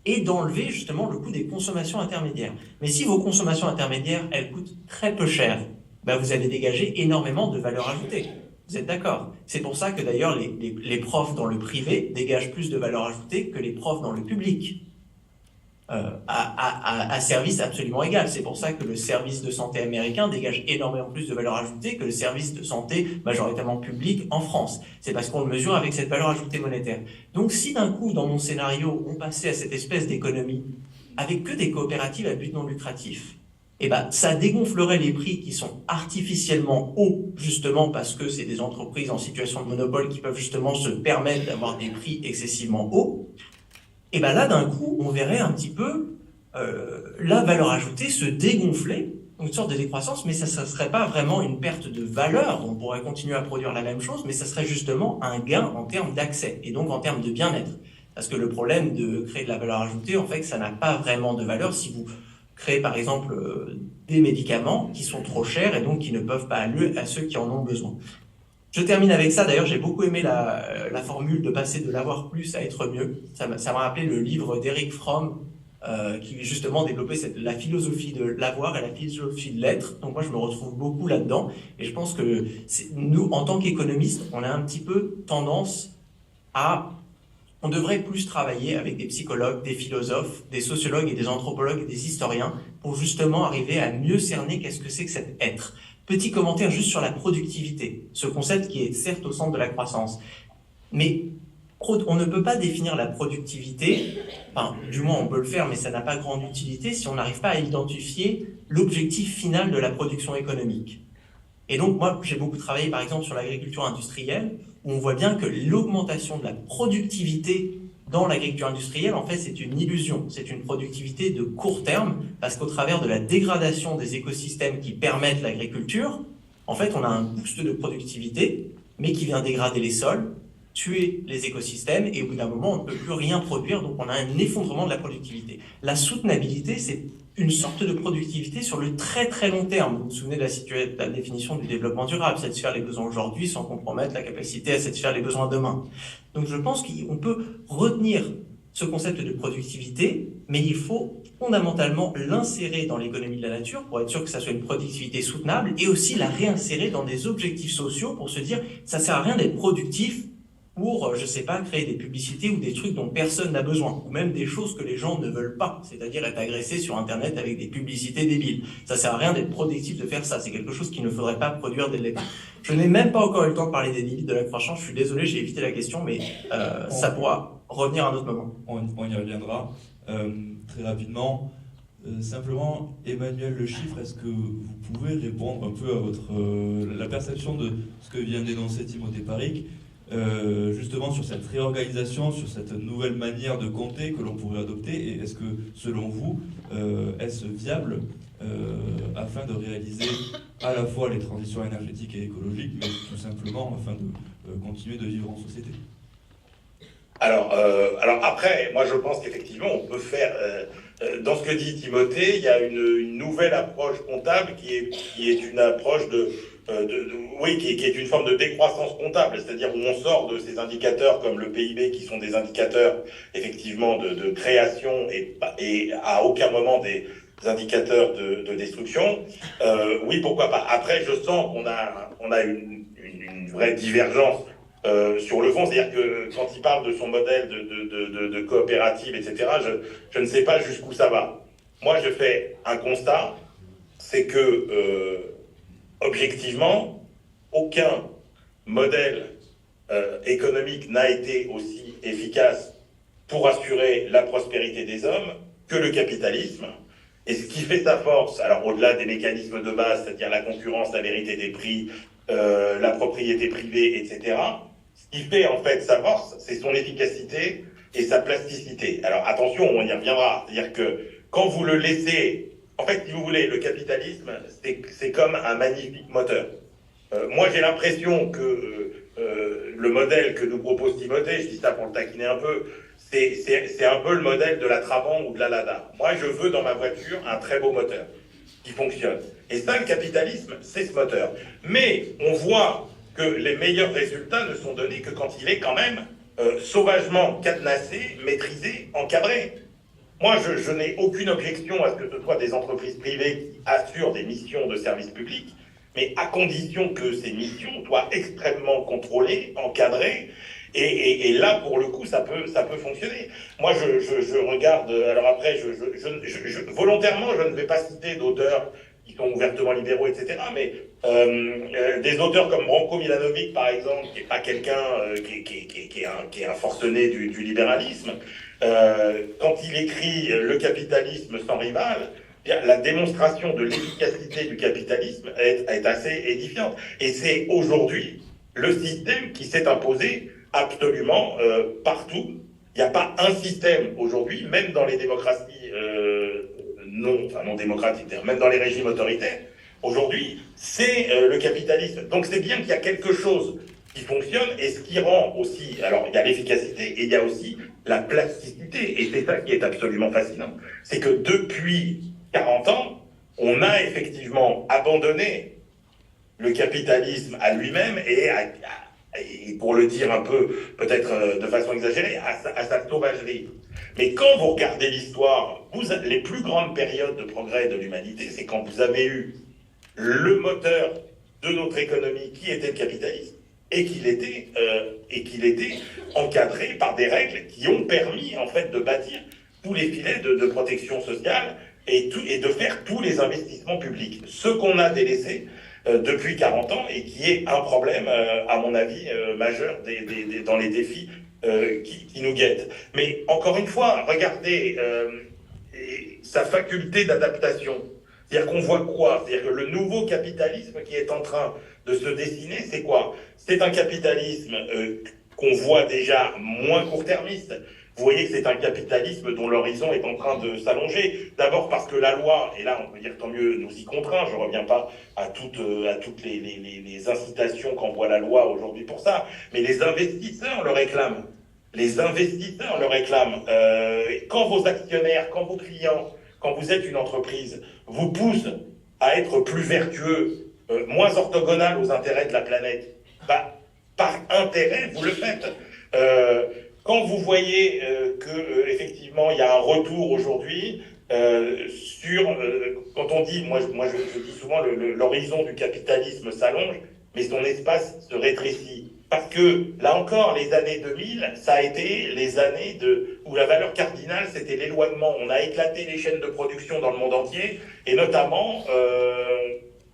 et d'enlever justement le coût des consommations intermédiaires. Mais si vos consommations intermédiaires, elles coûtent très peu cher, ben vous allez dégager énormément de valeur ajoutée. Vous êtes d'accord? C'est pour ça que d'ailleurs les profs dans le privé dégagent plus de valeur ajoutée que les profs dans le public. À service absolument égal. C'est pour ça que le service de santé américain dégage énormément plus de valeur ajoutée que le service de santé majoritairement public en France. C'est parce qu'on le mesure avec cette valeur ajoutée monétaire. Donc si d'un coup, dans mon scénario, on passait à cette espèce d'économie avec que des coopératives à but non lucratif, eh ben, ça dégonflerait les prix qui sont artificiellement hauts, justement parce que c'est des entreprises en situation de monopole qui peuvent justement se permettre d'avoir des prix excessivement hauts. Et bien là, d'un coup, on verrait un petit peu la valeur ajoutée se dégonfler, une sorte de décroissance, mais ça ne serait pas vraiment une perte de valeur, on pourrait continuer à produire la même chose, mais ça serait justement un gain en termes d'accès, et donc en termes de bien-être. Parce que le problème de créer de la valeur ajoutée, en fait, ça n'a pas vraiment de valeur si vous créez par exemple des médicaments qui sont trop chers et donc qui ne peuvent pas aller à ceux qui en ont besoin. Je termine avec ça. D'ailleurs, j'ai beaucoup aimé la formule de passer de l'avoir plus à être mieux. Ça m'a rappelé le livre d'Eric Fromm, qui justement développait la philosophie de l'avoir et la philosophie de l'être. Donc moi, je me retrouve beaucoup là-dedans. Et je pense que nous, en tant qu'économistes, on a un petit peu tendance à... On devrait plus travailler avec des psychologues, des philosophes, des sociologues et des anthropologues et des historiens pour justement arriver à mieux cerner qu'est-ce que c'est que cet être. Petit commentaire juste sur la productivité, ce concept qui est certes au centre de la croissance. Mais on ne peut pas définir la productivité, enfin, du moins on peut le faire, mais ça n'a pas grande utilité si on n'arrive pas à identifier l'objectif final de la production économique. Et donc moi, j'ai beaucoup travaillé par exemple sur l'agriculture industrielle, où on voit bien que l'augmentation de la productivité dans l'agriculture industrielle, en fait, c'est une illusion. C'est une productivité de court terme, parce qu'au travers de la dégradation des écosystèmes qui permettent l'agriculture, en fait, on a un boost de productivité, mais qui vient dégrader les sols, tuer les écosystèmes, et au bout d'un moment, on ne peut plus rien produire, donc on a un effondrement de la productivité. La soutenabilité, c'est une sorte de productivité sur le très très long terme. Vous vous souvenez de la définition du développement durable, satisfaire les besoins aujourd'hui sans compromettre la capacité à satisfaire les besoins demain. Donc je pense qu'on peut retenir ce concept de productivité, mais il faut fondamentalement l'insérer dans l'économie de la nature pour être sûr que ça soit une productivité soutenable, et aussi la réinsérer dans des objectifs sociaux pour se dire ça sert à rien d'être productif pour, je sais pas, créer des publicités ou des trucs dont personne n'a besoin, ou même des choses que les gens ne veulent pas, c'est-à-dire être agressés sur Internet avec des publicités débiles. Ça sert à rien d'être productif de faire ça, c'est quelque chose qu'il ne faudrait pas produire dès le départ. Je n'ai même pas encore eu le temps de parler des limites de la croissance, je suis désolé, j'ai évité la question, mais ça pourra revenir à un autre moment. On y reviendra très rapidement. Simplement, Emmanuel Le Chiffre, est-ce que vous pouvez répondre un peu à la perception de ce que vient d'énoncer Timothée Paric, justement sur cette réorganisation, sur cette nouvelle manière de compter que l'on pourrait adopter, et est-ce que, selon vous, est-ce viable afin de réaliser à la fois les transitions énergétiques et écologiques, mais tout simplement afin de continuer de vivre en société? Alors après, moi je pense qu'effectivement on peut faire, dans ce que dit Timothée, il y a une nouvelle approche comptable qui est une approche qui est une forme de décroissance comptable, c'est-à-dire où on sort de ces indicateurs comme le PIB qui sont des indicateurs effectivement de création et à aucun moment des indicateurs de destruction. Oui, pourquoi pas. Après, je sens qu'on a une vraie divergence sur le fond, c'est-à-dire que quand il parle de son modèle de coopérative, etc., je ne sais pas jusqu'où ça va. Moi, je fais un constat, c'est que objectivement, aucun modèle économique n'a été aussi efficace pour assurer la prospérité des hommes que le capitalisme. Et ce qui fait sa force, alors au-delà des mécanismes de base, c'est-à-dire la concurrence, la vérité des prix, la propriété privée, etc., ce qui fait en fait sa force, c'est son efficacité et sa plasticité. Alors attention, on y reviendra. C'est-à-dire que quand vous le laissez, en fait, si vous voulez, le capitalisme, c'est comme un magnifique moteur. Moi, j'ai l'impression que le modèle que nous propose Timothée, je dis ça pour le taquiner un peu, c'est un peu le modèle de la Trabant ou de la Lada. Moi, je veux dans ma voiture un très beau moteur qui fonctionne. Et ça, le capitalisme, c'est ce moteur. Mais on voit que les meilleurs résultats ne sont donnés que quand il est quand même sauvagement cadenassé, maîtrisé, encadré. Moi, je n'ai aucune objection à ce que ce soit des entreprises privées qui assurent des missions de service public, mais à condition que ces missions soient extrêmement contrôlées, encadrées, et là, pour le coup, ça peut fonctionner. Moi, je regarde, alors après, volontairement, je ne vais pas citer d'auteurs qui sont ouvertement libéraux, etc., mais des auteurs comme Branko Milanovic, par exemple, qui n'est pas quelqu'un qui est un forcené du libéralisme, quand il écrit « Le capitalisme sans rival », la démonstration de l'efficacité du capitalisme est assez édifiante. Et c'est aujourd'hui le système qui s'est imposé absolument partout. Il n'y a pas un système aujourd'hui, même dans les démocraties non démocratiques, même dans les régimes autoritaires, aujourd'hui, c'est le capitalisme. Donc c'est bien qu'il y a quelque chose qui fonctionne, et ce qui rend aussi, alors il y a l'efficacité et il y a aussi la plasticité, et c'est ça qui est absolument fascinant. C'est que depuis 40 ans, on a effectivement abandonné le capitalisme à lui-même et et pour le dire un peu, peut-être de façon exagérée, à sa sauvagerie. Mais quand vous regardez l'histoire, les plus grandes périodes de progrès de l'humanité, c'est quand vous avez eu le moteur de notre économie qui était le capitalisme et qu'il était encadré par des règles qui ont permis en fait de bâtir tous les filets de protection sociale et de faire tous les investissements publics. Ce qu'on a délaissé depuis 40 ans et qui est un problème, à mon avis, majeur dans les défis qui nous guettent. Mais encore une fois, regardez sa faculté d'adaptation. C'est-à-dire qu'on voit quoi? C'est-à-dire que le nouveau capitalisme qui est en train de se dessiner, c'est quoi? C'est un capitalisme qu'on voit déjà moins court-termiste. Vous voyez que c'est un capitalisme dont l'horizon est en train de s'allonger. D'abord parce que la loi, et là on peut dire tant mieux, nous y contraint. Je ne reviens pas à toutes les incitations qu'envoie la loi aujourd'hui pour ça. Mais les investisseurs le réclament. Les investisseurs le réclament. Quand vos actionnaires, quand vos clients, quand vous êtes une entreprise, vous poussent à être plus vertueux, moins orthogonal aux intérêts de la planète, bah, par intérêt, vous le faites. Quand vous voyez effectivement il y a un retour aujourd'hui quand on dit, moi je dis souvent l'horizon du capitalisme s'allonge, mais son espace se rétrécit. Parce que, là encore, les années 2000, ça a été les années où la valeur cardinale, c'était l'éloignement. On a éclaté les chaînes de production dans le monde entier, et notamment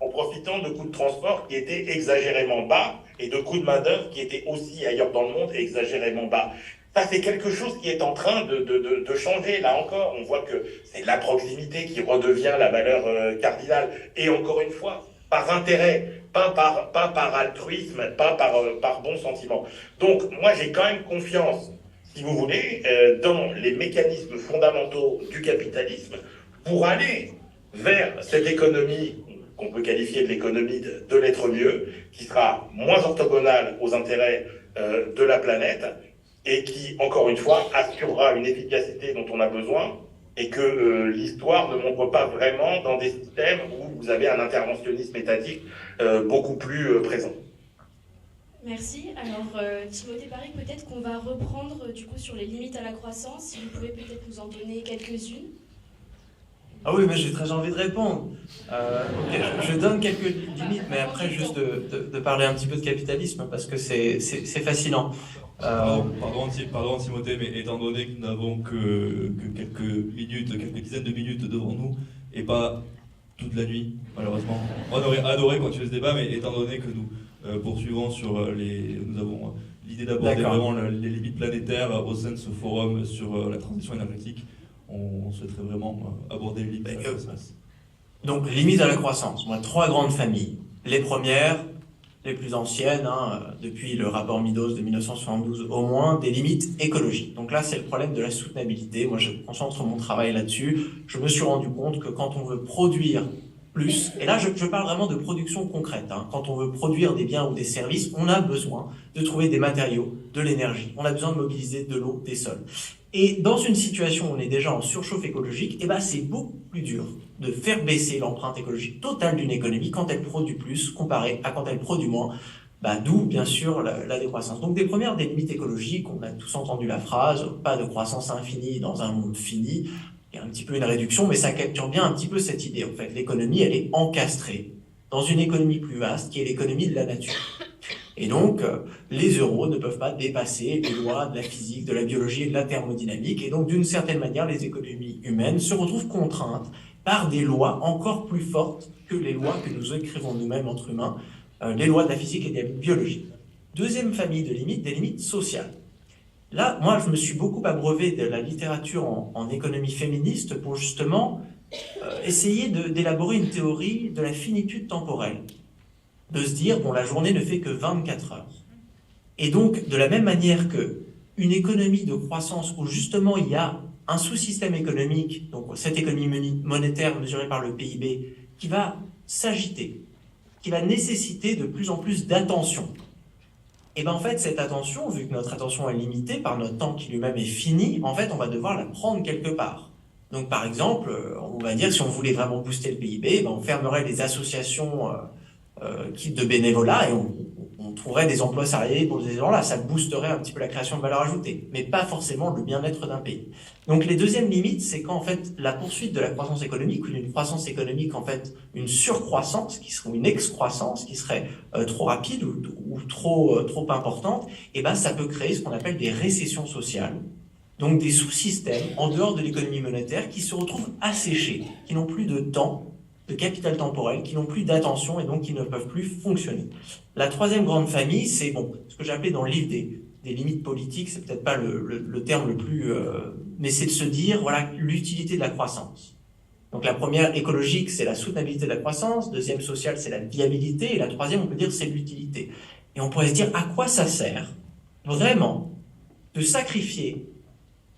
en profitant de coûts de transport qui étaient exagérément bas, et de coûts de main-d'œuvre qui étaient aussi ailleurs dans le monde exagérément bas. Ça, c'est quelque chose qui est en train de changer. Là encore, on voit que c'est la proximité qui redevient la valeur cardinale. Et encore une fois, par intérêt, pas par altruisme, pas par bon sentiment. Donc, moi, j'ai quand même confiance, si vous voulez, dans les mécanismes fondamentaux du capitalisme pour aller vers cette économie qu'on peut qualifier de l'économie de l'être mieux, qui sera moins orthogonale aux intérêts de la planète et qui, encore une fois, assurera une efficacité dont on a besoin et que l'histoire ne montre pas vraiment dans des systèmes où vous avez un interventionnisme étatique beaucoup plus présent. Merci. Alors, Timothée Parry, peut-être qu'on va reprendre du coup sur les limites à la croissance. Si vous pouvez peut-être nous en donner quelques-unes. Ah oui, mais j'ai très envie de répondre. Okay, je donne quelques limites, mais après juste de parler un petit peu de capitalisme parce que c'est fascinant. Pardon Timothée, mais étant donné que nous n'avons que quelques dizaines de minutes devant nous et pas toute la nuit, malheureusement. On aurait adoré continuer ce débat, mais étant donné que nous poursuivons sur nous avons l'idée d'aborder vraiment les limites planétaires au sein de ce forum sur la transition énergétique, on souhaiterait vraiment aborder les limites à la croissance. Donc, limites à la croissance. Moi, 3 grandes familles. Les premières, les plus anciennes, depuis le rapport Meadows de 1972 au moins, des limites écologiques. Donc là, c'est le problème de la soutenabilité. Moi, je concentre mon travail là-dessus. Je me suis rendu compte que quand on veut produire plus, et là, je parle vraiment de production concrète, quand on veut produire des biens ou des services, on a besoin de trouver des matériaux, de l'énergie. On a besoin de mobiliser de l'eau, des sols. Et dans une situation où on est déjà en surchauffe écologique, c'est beaucoup plus dur de faire baisser l'empreinte écologique totale d'une économie quand elle produit plus comparé à quand elle produit moins. D'où, bien sûr, la décroissance. Donc, des limites écologiques, on a tous entendu la phrase « pas de croissance infinie dans un monde fini ». Il y a un petit peu une réduction, mais ça capture bien un petit peu cette idée. En fait, l'économie, elle est encastrée dans une économie plus vaste qui est l'économie de la nature. Et donc, les euros ne peuvent pas dépasser les lois de la physique, de la biologie et de la thermodynamique. Et donc, d'une certaine manière, les économies humaines se retrouvent contraintes par des lois encore plus fortes que les lois que nous écrivons nous-mêmes entre humains, les lois de la physique et de la biologie. Deuxième famille de limites, des limites sociales. Là, moi, je me suis beaucoup abreuvé de la littérature en économie féministe pour justement essayer d'élaborer une théorie de la finitude temporelle. De se dire, la journée ne fait que 24 heures. Et donc, de la même manière qu'une économie de croissance où justement il y a un sous-système économique, donc cette économie monétaire mesurée par le PIB, qui va s'agiter, qui va nécessiter de plus en plus d'attention. Et en fait, cette attention, vu que notre attention est limitée par notre temps qui lui-même est fini, en fait, on va devoir la prendre quelque part. Donc, par exemple, on va dire, si on voulait vraiment booster le PIB, on fermerait les associations de bénévolat et on trouverait des emplois salariés pour ces gens-là, ça boosterait un petit peu la création de valeur ajoutée, mais pas forcément le bien-être d'un pays. Donc les deuxièmes limites, c'est quand en fait la poursuite de la croissance économique, ou d'une croissance économique en fait une surcroissance, qui serait une excroissance, qui serait trop rapide ou trop importante, et ben ça peut créer ce qu'on appelle des récessions sociales. Donc des sous-systèmes en dehors de l'économie monétaire qui se retrouvent asséchés, qui n'ont plus de temps, de capital temporel, qui n'ont plus d'attention et donc qui ne peuvent plus fonctionner. La troisième grande famille, c'est ce que j'ai appelé dans le livre des limites politiques, c'est peut-être pas le terme le plus... mais c'est de se dire, voilà, l'utilité de la croissance. Donc la première, écologique, c'est la soutenabilité de la croissance, deuxième, sociale, c'est la viabilité, et la troisième, on peut dire, c'est l'utilité. Et on pourrait se dire, à quoi ça sert vraiment de sacrifier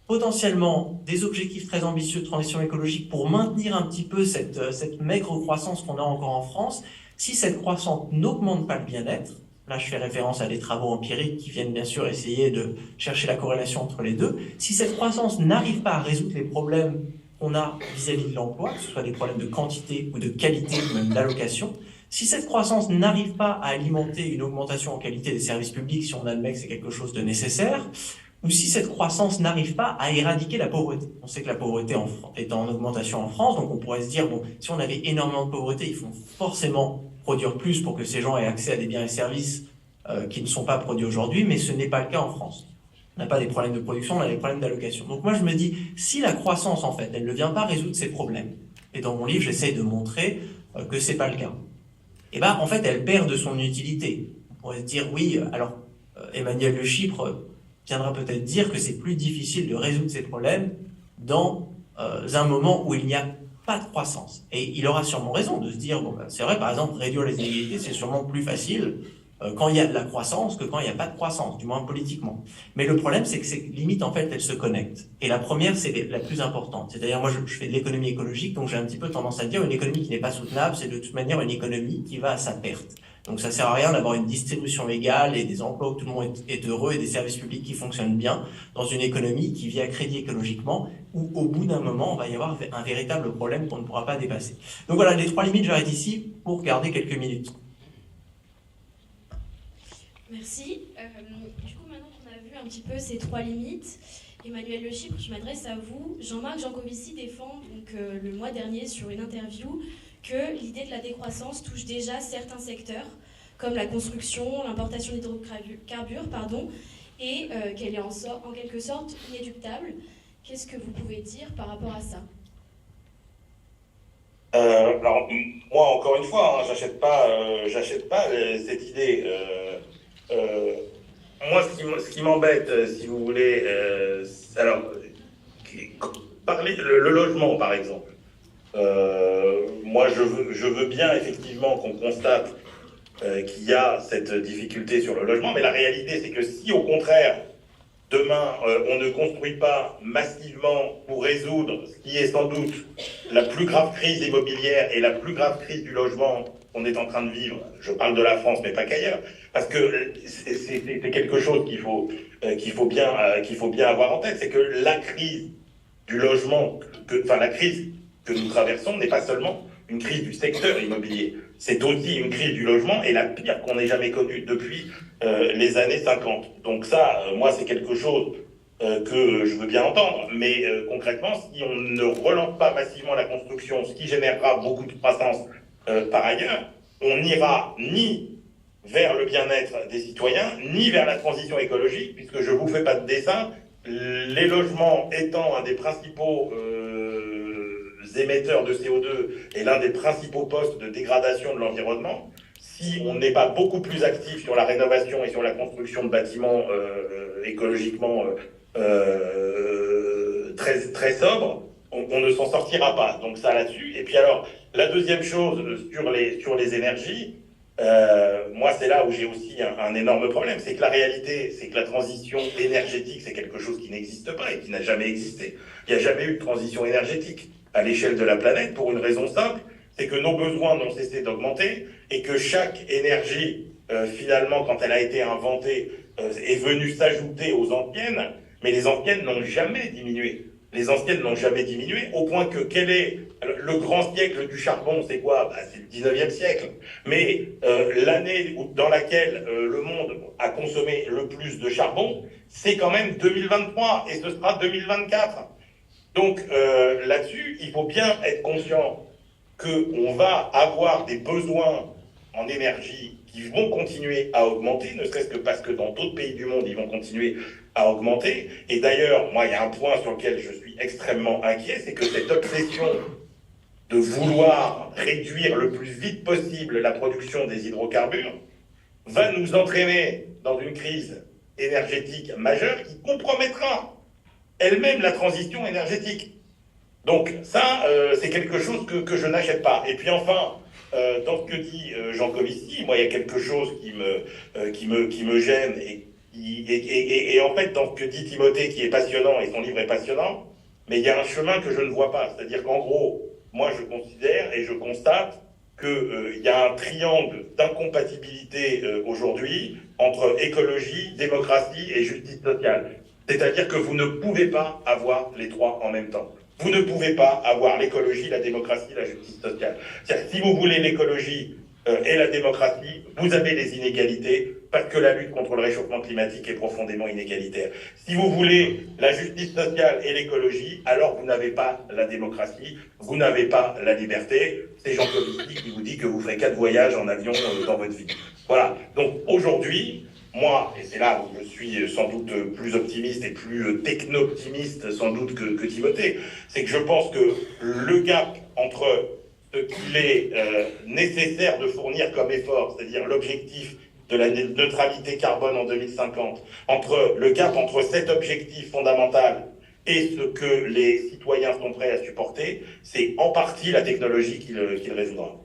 potentiellement des objectifs très ambitieux de transition écologique pour maintenir un petit peu cette maigre croissance qu'on a encore en France, si cette croissance n'augmente pas le bien-être. Là, je fais référence à des travaux empiriques qui viennent bien sûr essayer de chercher la corrélation entre les deux. Si cette croissance n'arrive pas à résoudre les problèmes qu'on a vis-à-vis de l'emploi, que ce soit des problèmes de quantité ou de qualité ou même d'allocation, si cette croissance n'arrive pas à alimenter une augmentation en qualité des services publics, si on admet que c'est quelque chose de nécessaire, ou si cette croissance n'arrive pas à éradiquer la pauvreté. On sait que la pauvreté est en augmentation en France, donc on pourrait se dire, si on avait énormément de pauvreté, il faut forcément produire plus pour que ces gens aient accès à des biens et services qui ne sont pas produits aujourd'hui, mais ce n'est pas le cas en France. On n'a pas des problèmes de production, on a des problèmes d'allocation. Donc moi je me dis, si la croissance en fait, elle ne vient pas résoudre ces problèmes, et dans mon livre j'essaye de montrer que c'est pas le cas, et en fait elle perd de son utilité. On pourrait se dire, oui, alors Emmanuel Le Chypre viendra peut-être dire que c'est plus difficile de résoudre ces problèmes dans un moment où il n'y a pas de croissance. Et il aura sûrement raison de se dire, c'est vrai, par exemple, réduire les inégalités, c'est sûrement plus facile quand il y a de la croissance que quand il n'y a pas de croissance, du moins politiquement. Mais le problème, c'est que ces limites, en fait, elles se connectent. Et la première, c'est la plus importante. C'est-à-dire, moi, je fais de l'économie écologique, donc j'ai un petit peu tendance à dire, une économie qui n'est pas soutenable, c'est de toute manière une économie qui va à sa perte. Donc ça sert à rien d'avoir une distribution égale et des emplois où tout le monde est heureux et des services publics qui fonctionnent bien dans une économie qui vit à crédit écologiquement, où au bout d'un moment, on va y avoir un véritable problème qu'on ne pourra pas dépasser. Donc voilà, les trois limites, j'arrête ici pour garder quelques minutes. Merci. Du coup, maintenant qu'on a vu un petit peu ces trois limites, Emmanuel Le Chypre, je m'adresse à vous. Jean-Marc Jancovici défend le mois dernier sur une interview que l'idée de la décroissance touche déjà certains secteurs, comme la construction, l'importation d'hydrocarbures, et qu'elle est en quelque sorte inéluctable. Qu'est-ce que vous pouvez dire par rapport à ça ? Alors, moi, encore une fois, j'achète pas cette idée. Moi, ce qui m'embête, si vous voulez, alors, parler le logement, par exemple. Moi, je veux bien effectivement qu'on constate qu'il y a cette difficulté sur le logement, mais la réalité, c'est que si au contraire, demain, on ne construit pas massivement pour résoudre ce qui est sans doute la plus grave crise immobilière et la plus grave crise du logement qu'on est en train de vivre, je parle de la France, mais pas qu'ailleurs, parce que c'est quelque chose qu'il faut bien avoir en tête, c'est que la crise du logement, la crise que nous traversons n'est pas seulement une crise du secteur immobilier, c'est aussi une crise du logement et la pire qu'on ait jamais connue depuis les années 50. Donc ça, moi, c'est quelque chose que je veux bien entendre, mais concrètement, si on ne relance pas massivement la construction, ce qui générera beaucoup de croissance par ailleurs, on n'ira ni vers le bien-être des citoyens, ni vers la transition écologique, puisque je vous fais pas de dessin, les logements étant un des principaux émetteurs de CO2 et l'un des principaux postes de dégradation de l'environnement, si on n'est pas beaucoup plus actif sur la rénovation et sur la construction de bâtiments écologiquement très, très sobres, on ne s'en sortira pas. Donc ça là-dessus. Et puis alors, la deuxième chose sur les énergies, moi c'est là où j'ai aussi un énorme problème, c'est que la réalité, c'est que la transition énergétique, c'est quelque chose qui n'existe pas et qui n'a jamais existé. Il n'y a jamais eu de transition énergétique à l'échelle de la planète pour une raison simple, c'est que nos besoins n'ont cessé d'augmenter et que chaque énergie, finalement, quand elle a été inventée, est venue s'ajouter aux anciennes, mais les anciennes n'ont jamais diminué. Les anciennes n'ont jamais diminué, au point que quel est le grand siècle du charbon, c'est quoi? C'est le 19e siècle. Mais l'année dans laquelle le monde a consommé le plus de charbon, c'est quand même 2023, et ce sera 2024. Donc là-dessus, il faut bien être conscient qu'on va avoir des besoins en énergie qui vont continuer à augmenter, ne serait-ce que parce que dans d'autres pays du monde, ils vont continuer à augmenter. Et d'ailleurs, moi, il y a un point sur lequel je suis extrêmement inquiet, c'est que cette obsession de vouloir réduire le plus vite possible la production des hydrocarbures va nous entraîner dans une crise énergétique majeure qui compromettra elle-même la transition énergétique. Donc ça, c'est quelque chose que je n'achète pas. Et puis enfin, dans ce que dit Jean Covici, moi, il y a quelque chose qui me gêne et en fait, dans ce que dit Timothée, qui est passionnant, et son livre est passionnant, mais il y a un chemin que je ne vois pas. C'est-à-dire qu'en gros, moi, je considère et je constate qu'il y a un triangle d'incompatibilité aujourd'hui entre écologie, démocratie et justice sociale. C'est-à-dire que vous ne pouvez pas avoir les trois en même temps. Vous ne pouvez pas avoir l'écologie, la démocratie, la justice sociale. C'est-à-dire que si vous voulez l'écologie et la démocratie, vous avez des inégalités parce que la lutte contre le réchauffement climatique est profondément inégalitaire. Si vous voulez la justice sociale et l'écologie, alors vous n'avez pas la démocratie, vous n'avez pas la liberté. C'est Jean Covici qui vous dit que vous ferez 4 voyages en avion dans votre vie. Voilà. Donc aujourd'hui, moi, et c'est là où je suis sans doute plus optimiste et plus techno-optimiste sans doute que Timothée, c'est que je pense que le gap entre ce qu'il est nécessaire de fournir comme effort, c'est-à-dire l'objectif de la neutralité carbone en 2050, le gap entre cet objectif fondamental et ce que les citoyens sont prêts à supporter, c'est en partie la technologie qui le résoudra.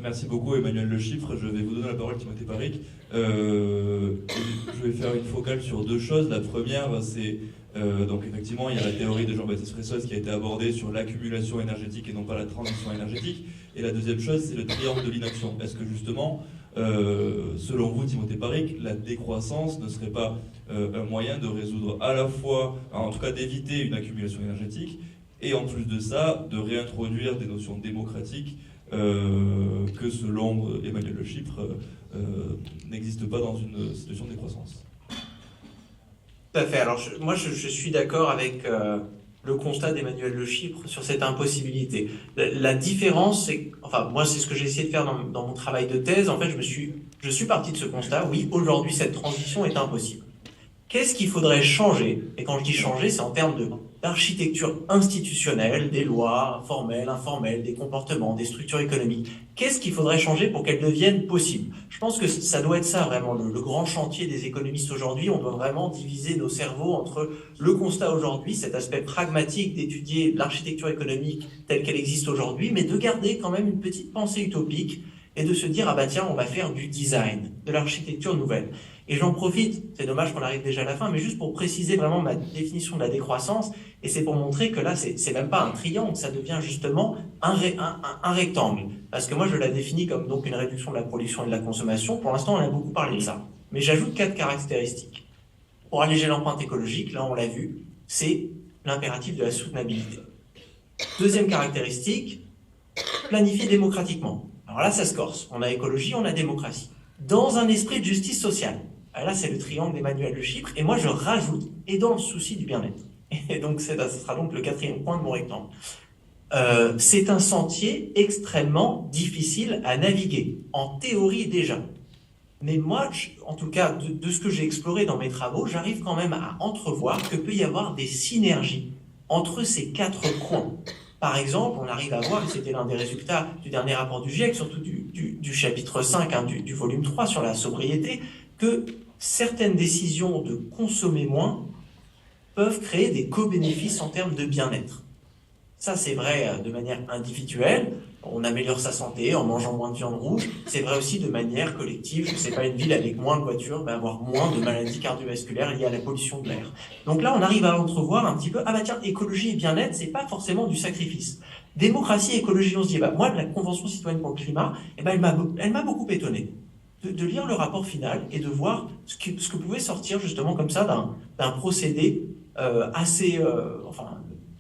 Merci beaucoup Emmanuel Le Chiffre. Je vais vous donner la parole, Timothée Paric. Je vais faire une focale sur 2 choses. La première, c'est donc effectivement, il y a la théorie de Jean-Baptiste Fressos qui a été abordée sur l'accumulation énergétique et non pas la transition énergétique. Et la deuxième chose, c'est le triangle de l'inaction. Est-ce que justement, selon vous, Timothée Paric, la décroissance ne serait pas un moyen de résoudre à la fois, en tout cas d'éviter une accumulation énergétique, et en plus de ça, de réintroduire des notions démocratiques que selon Emmanuel Le Chiffre n'existe pas dans une situation de décroissance? Tout à fait. Alors moi je suis d'accord avec le constat d'Emmanuel Le Chiffre sur cette impossibilité. La différence, c'est, enfin moi c'est ce que j'ai essayé de faire dans mon travail de thèse. En fait je suis parti de ce constat. Oui, aujourd'hui cette transition est impossible. Qu'est-ce qu'il faudrait changer? Et quand je dis changer, c'est en termes d'architecture institutionnelle, des lois formelles, informelles, des comportements, des structures économiques. Qu'est-ce qu'il faudrait changer pour qu'elles deviennent possibles? Je pense que ça doit être ça vraiment le grand chantier des économistes aujourd'hui. On doit vraiment diviser nos cerveaux entre le constat aujourd'hui, cet aspect pragmatique d'étudier l'architecture économique telle qu'elle existe aujourd'hui, mais de garder quand même une petite pensée utopique et de se dire, ah bah tiens, on va faire du design, de l'architecture nouvelle. Et j'en profite, c'est dommage qu'on arrive déjà à la fin, mais juste pour préciser vraiment ma définition de la décroissance, et c'est pour montrer que là, c'est même pas un triangle, ça devient justement un rectangle. Parce que moi, je la définis comme donc une réduction de la production et de la consommation. Pour l'instant, on a beaucoup parlé de ça. Mais j'ajoute 4 caractéristiques. Pour alléger l'empreinte écologique, là, on l'a vu, c'est l'impératif de la soutenabilité. Deuxième caractéristique, planifier démocratiquement. Alors là, ça se corse. On a écologie, on a démocratie. Dans un esprit de justice sociale. Là, c'est le triangle d'Emmanuel Le Chiffre. Et moi, je rajoute, et dans le souci du bien-être. Et donc, ce sera donc le 4e point de mon rectangle. C'est un sentier extrêmement difficile à naviguer, en théorie déjà. Mais moi, en tout cas, de ce que j'ai exploré dans mes travaux, j'arrive quand même à entrevoir que peut y avoir des synergies entre ces 4 coins. Par exemple, on arrive à voir, et c'était l'un des résultats du dernier rapport du GIEC, surtout du chapitre 5, hein, du volume 3 sur la sobriété, que certaines décisions de consommer moins peuvent créer des co-bénéfices en termes de bien-être. Ça, c'est vrai de manière individuelle. On améliore sa santé en mangeant moins de viande rouge. C'est vrai aussi de manière collective. Je ne sais pas, une ville avec moins de voitures va avoir moins de maladies cardiovasculaires liées à la pollution de l'air. Donc là, on arrive à entrevoir un petit peu, ah bah tiens, écologie et bien-être, c'est pas forcément du sacrifice. Démocratie et écologie, on se dit, bah moi, la Convention citoyenne pour le climat, eh ben, elle m'a beaucoup étonné. de lire le rapport final et de voir ce que pouvait sortir justement comme ça d'un procédé assez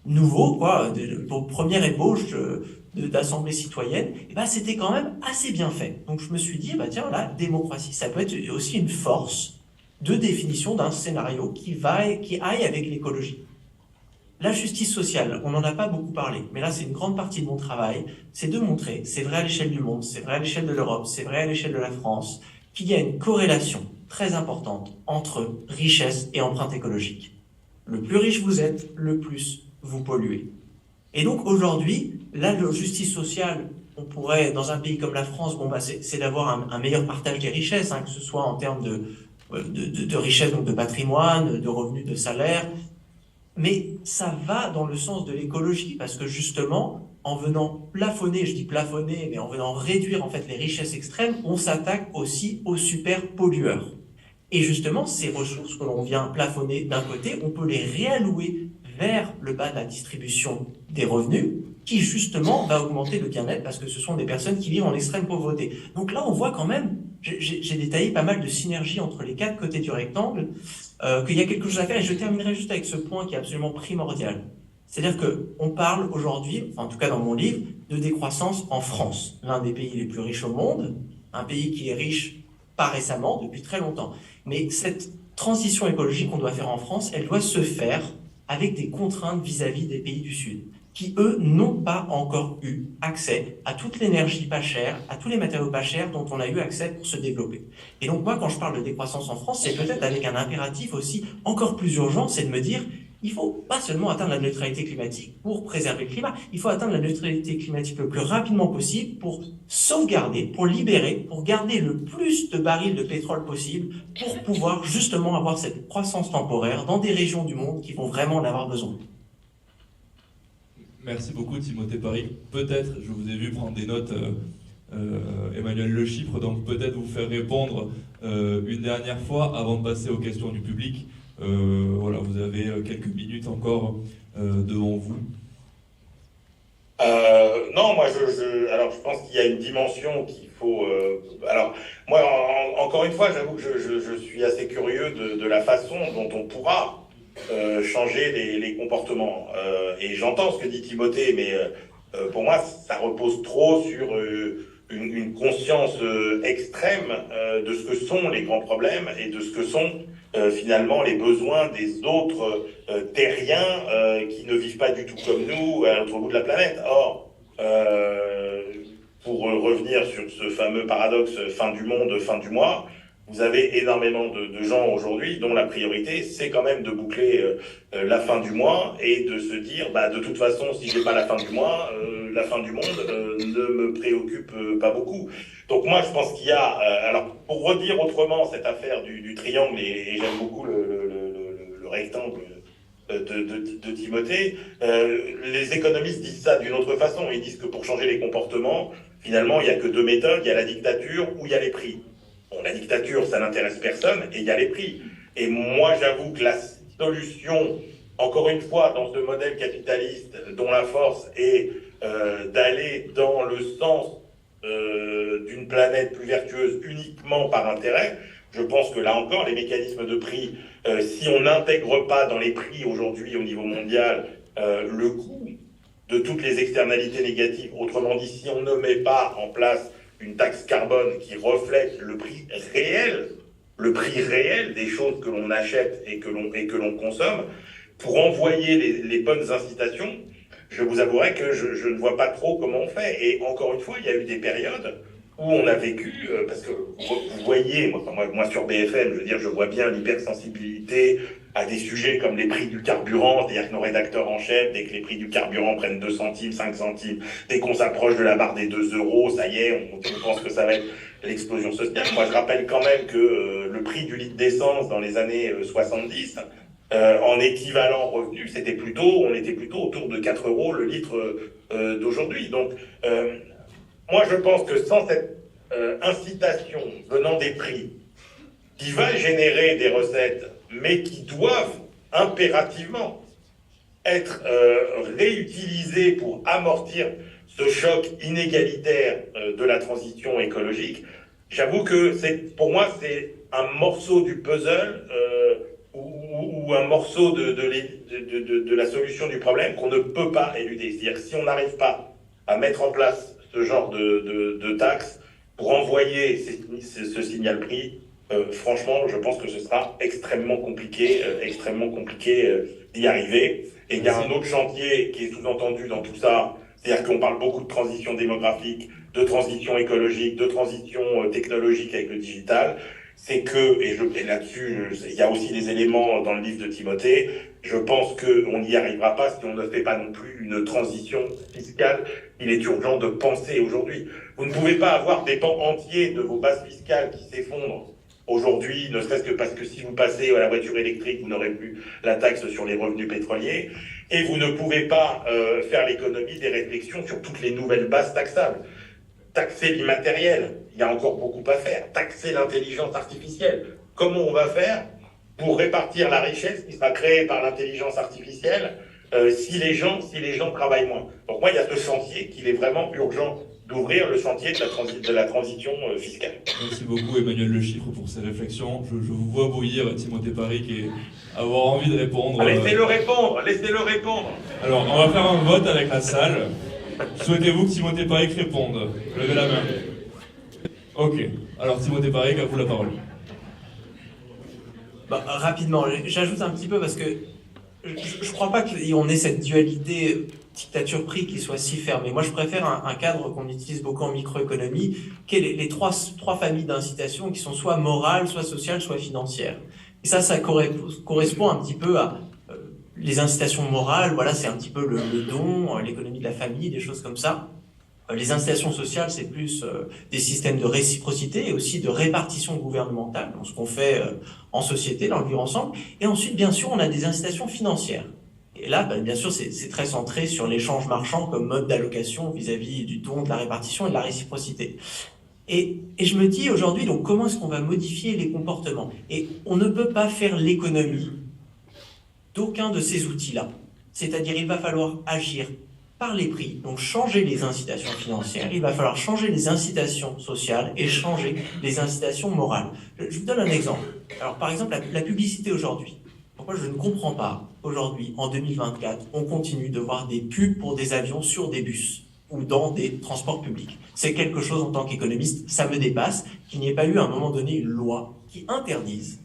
nouveau, quoi, pour première ébauche d'assemblée citoyenne, et ben c'était quand même assez bien fait. Donc je me suis dit, bah tiens, la démocratie, ça peut être aussi une force de définition d'un scénario qui aille avec l'écologie. La justice sociale, on n'en a pas beaucoup parlé, mais là c'est une grande partie de mon travail, c'est de montrer, c'est vrai à l'échelle du monde, c'est vrai à l'échelle de l'Europe, c'est vrai à l'échelle de la France, qu'il y a une corrélation très importante entre richesse et empreinte écologique. Le plus riche vous êtes, le plus vous polluez. Et donc aujourd'hui, la justice sociale, on pourrait, dans un pays comme la France, c'est d'avoir un meilleur partage des richesses, que ce soit en termes de richesse, donc de patrimoine, de revenus, de salaire. Mais ça va dans le sens de l'écologie, parce que justement, en venant plafonner, je dis plafonner, mais en venant réduire en fait les richesses extrêmes, on s'attaque aussi aux super pollueurs. Et justement, ces ressources que l'on vient plafonner d'un côté, on peut les réallouer vers le bas de la distribution des revenus, qui justement va augmenter le bien-être, parce que ce sont des personnes qui vivent en extrême pauvreté. Donc là, on voit quand même, j'ai détaillé pas mal de synergies entre les quatre côtés du rectangle, qu'il y a quelque chose à faire, et je terminerai juste avec ce point qui est absolument primordial. C'est-à-dire qu'on parle aujourd'hui, en tout cas dans mon livre, de décroissance en France, l'un des pays les plus riches au monde, un pays qui est riche pas récemment, depuis très longtemps. Mais cette transition écologique qu'on doit faire en France, elle doit se faire avec des contraintes vis-à-vis des pays du Sud, qui, eux, n'ont pas encore eu accès à toute l'énergie pas chère, à tous les matériaux pas chers dont on a eu accès pour se développer. Et donc moi, quand je parle de décroissance en France, c'est peut-être avec un impératif aussi encore plus urgent, c'est de me dire, il faut pas seulement atteindre la neutralité climatique pour préserver le climat, il faut atteindre la neutralité climatique le plus rapidement possible pour sauvegarder, pour libérer, pour garder le plus de barils de pétrole possible, pour pouvoir justement avoir cette croissance temporaire dans des régions du monde qui vont vraiment en avoir besoin. Merci beaucoup Timothée Paris. Peut-être, je vous ai vu prendre des notes, Emmanuel Le Chypre, donc peut-être vous faire répondre une dernière fois avant de passer aux questions du public. Voilà, vous avez quelques minutes encore devant vous. Non, moi alors je pense qu'il y a une dimension qu'il faut. Alors moi, encore une fois, j'avoue que je suis assez curieux de la façon dont on pourra changer les comportements. Et j'entends ce que dit Timothée, mais pour moi, ça repose trop sur une conscience extrême de ce que sont les grands problèmes et de ce que sont finalement les besoins des autres terriens qui ne vivent pas du tout comme nous à l'autre bout de la planète. Or, pour revenir sur ce fameux paradoxe fin du monde, fin du mois, vous avez énormément de gens aujourd'hui dont la priorité, c'est quand même de boucler la fin du mois et de se dire, de toute façon, si j'ai pas la fin du mois, la fin du monde ne me préoccupe pas beaucoup. Donc moi, je pense qu'il y a... alors, pour redire autrement cette affaire du triangle, et j'aime beaucoup le rectangle de Timothée, les économistes disent ça d'une autre façon. Ils disent que pour changer les comportements, finalement, il n'y a que deux méthodes. Il y a la dictature ou il y a les prix. Bon, la dictature, ça n'intéresse personne, et il y a les prix. Et moi, j'avoue que la solution, encore une fois, dans ce modèle capitaliste dont la force est d'aller dans le sens d'une planète plus vertueuse uniquement par intérêt, je pense que là encore, les mécanismes de prix, si on n'intègre pas dans les prix aujourd'hui au niveau mondial le coût de toutes les externalités négatives, autrement dit, si on ne met pas en place une taxe carbone qui reflète le prix réel des choses que l'on achète et que l'on consomme, pour envoyer les bonnes incitations, je vous avouerai que je ne vois pas trop comment on fait. Et encore une fois, il y a eu des périodes où on a vécu, parce que vous voyez, moi sur BFM, je veux dire, je vois bien l'hypersensibilité à des sujets comme les prix du carburant, c'est-à-dire que nos rédacteurs en chef, dès que les prix du carburant prennent 2 centimes, 5 centimes, dès qu'on s'approche de la barre des 2 euros, ça y est, on pense que ça va être l'explosion sociale. Moi, je rappelle quand même que le prix du litre d'essence dans les années 70, en équivalent revenu, on était plutôt autour de 4 euros le litre d'aujourd'hui. Donc, moi, je pense que sans cette incitation venant des prix, qui va générer des recettes, mais qui doivent impérativement être réutilisées pour amortir ce choc inégalitaire de la transition écologique, J'avoue que pour moi, c'est un morceau du puzzle ou un morceau de la solution du problème qu'on ne peut pas éluder. C'est-à-dire que si on n'arrive pas à mettre en place ce genre de taxes pour envoyer ce signal prix, franchement, je pense que ce sera extrêmement compliqué d'y arriver. Et il y a un autre chantier qui est sous-entendu dans tout ça, c'est-à-dire qu'on parle beaucoup de transition démographique, de transition écologique, de transition technologique avec le digital. C'est que, et là-dessus, il y a aussi des éléments dans le livre de Timothée, je pense qu'on n'y arrivera pas si on ne fait pas non plus une transition fiscale. Il est urgent de penser aujourd'hui. Vous ne pouvez pas avoir des pans entiers de vos bases fiscales qui s'effondrent aujourd'hui, ne serait-ce que parce que si vous passez à la voiture électrique, vous n'aurez plus la taxe sur les revenus pétroliers, et vous ne pouvez pas faire l'économie des réflexions sur toutes les nouvelles bases taxables. Taxer l'immatériel, il y a encore beaucoup à faire. Taxer l'intelligence artificielle. Comment on va faire pour répartir la richesse qui sera créée par l'intelligence artificielle si les gens travaillent moins? Donc moi, il y a ce chantier qu'il est vraiment urgent d'ouvrir, le chantier de la transition fiscale. Merci beaucoup Emmanuel Le Chiffre pour ces réflexions. Je vous vois bouillir, Timothée Paric, et avoir envie de répondre. Laissez-le répondre. Alors, on va faire un vote avec la salle. Souhaitez-vous que Timothée Paric réponde? Levez la main. Ok. Alors Timothée Paric, à vous la parole. Rapidement, j'ajoute un petit peu parce que je ne crois pas qu'on ait cette dualité dictature-prix qui soit si fermée. Moi, je préfère un cadre qu'on utilise beaucoup en microéconomie, qui est les trois familles d'incitation qui sont soit morales, soit sociales, soit financières. Et ça correspond un petit peu à les incitations morales. Voilà, c'est un petit peu le don, l'économie de la famille, des choses comme ça. Les incitations sociales, c'est plus des systèmes de réciprocité et aussi de répartition gouvernementale, donc ce qu'on fait en société, dans le vivre ensemble. Et ensuite, bien sûr, on a des incitations financières. Et là, bien sûr, c'est très centré sur l'échange marchand comme mode d'allocation vis-à-vis du don, de la répartition et de la réciprocité. Et je me dis aujourd'hui, donc comment est-ce qu'on va modifier les comportements? Et on ne peut pas faire l'économie d'aucun de ces outils-là. C'est-à-dire, il va falloir agir par les prix, donc changer les incitations financières, il va falloir changer les incitations sociales et changer les incitations morales. Je vous donne un exemple. Alors, par exemple, la publicité aujourd'hui. Pourquoi je ne comprends pas, aujourd'hui, en 2024, on continue de voir des pubs pour des avions sur des bus ou dans des transports publics. C'est quelque chose, en tant qu'économiste, ça me dépasse, qu'il n'y ait pas eu à un moment donné une loi qui interdise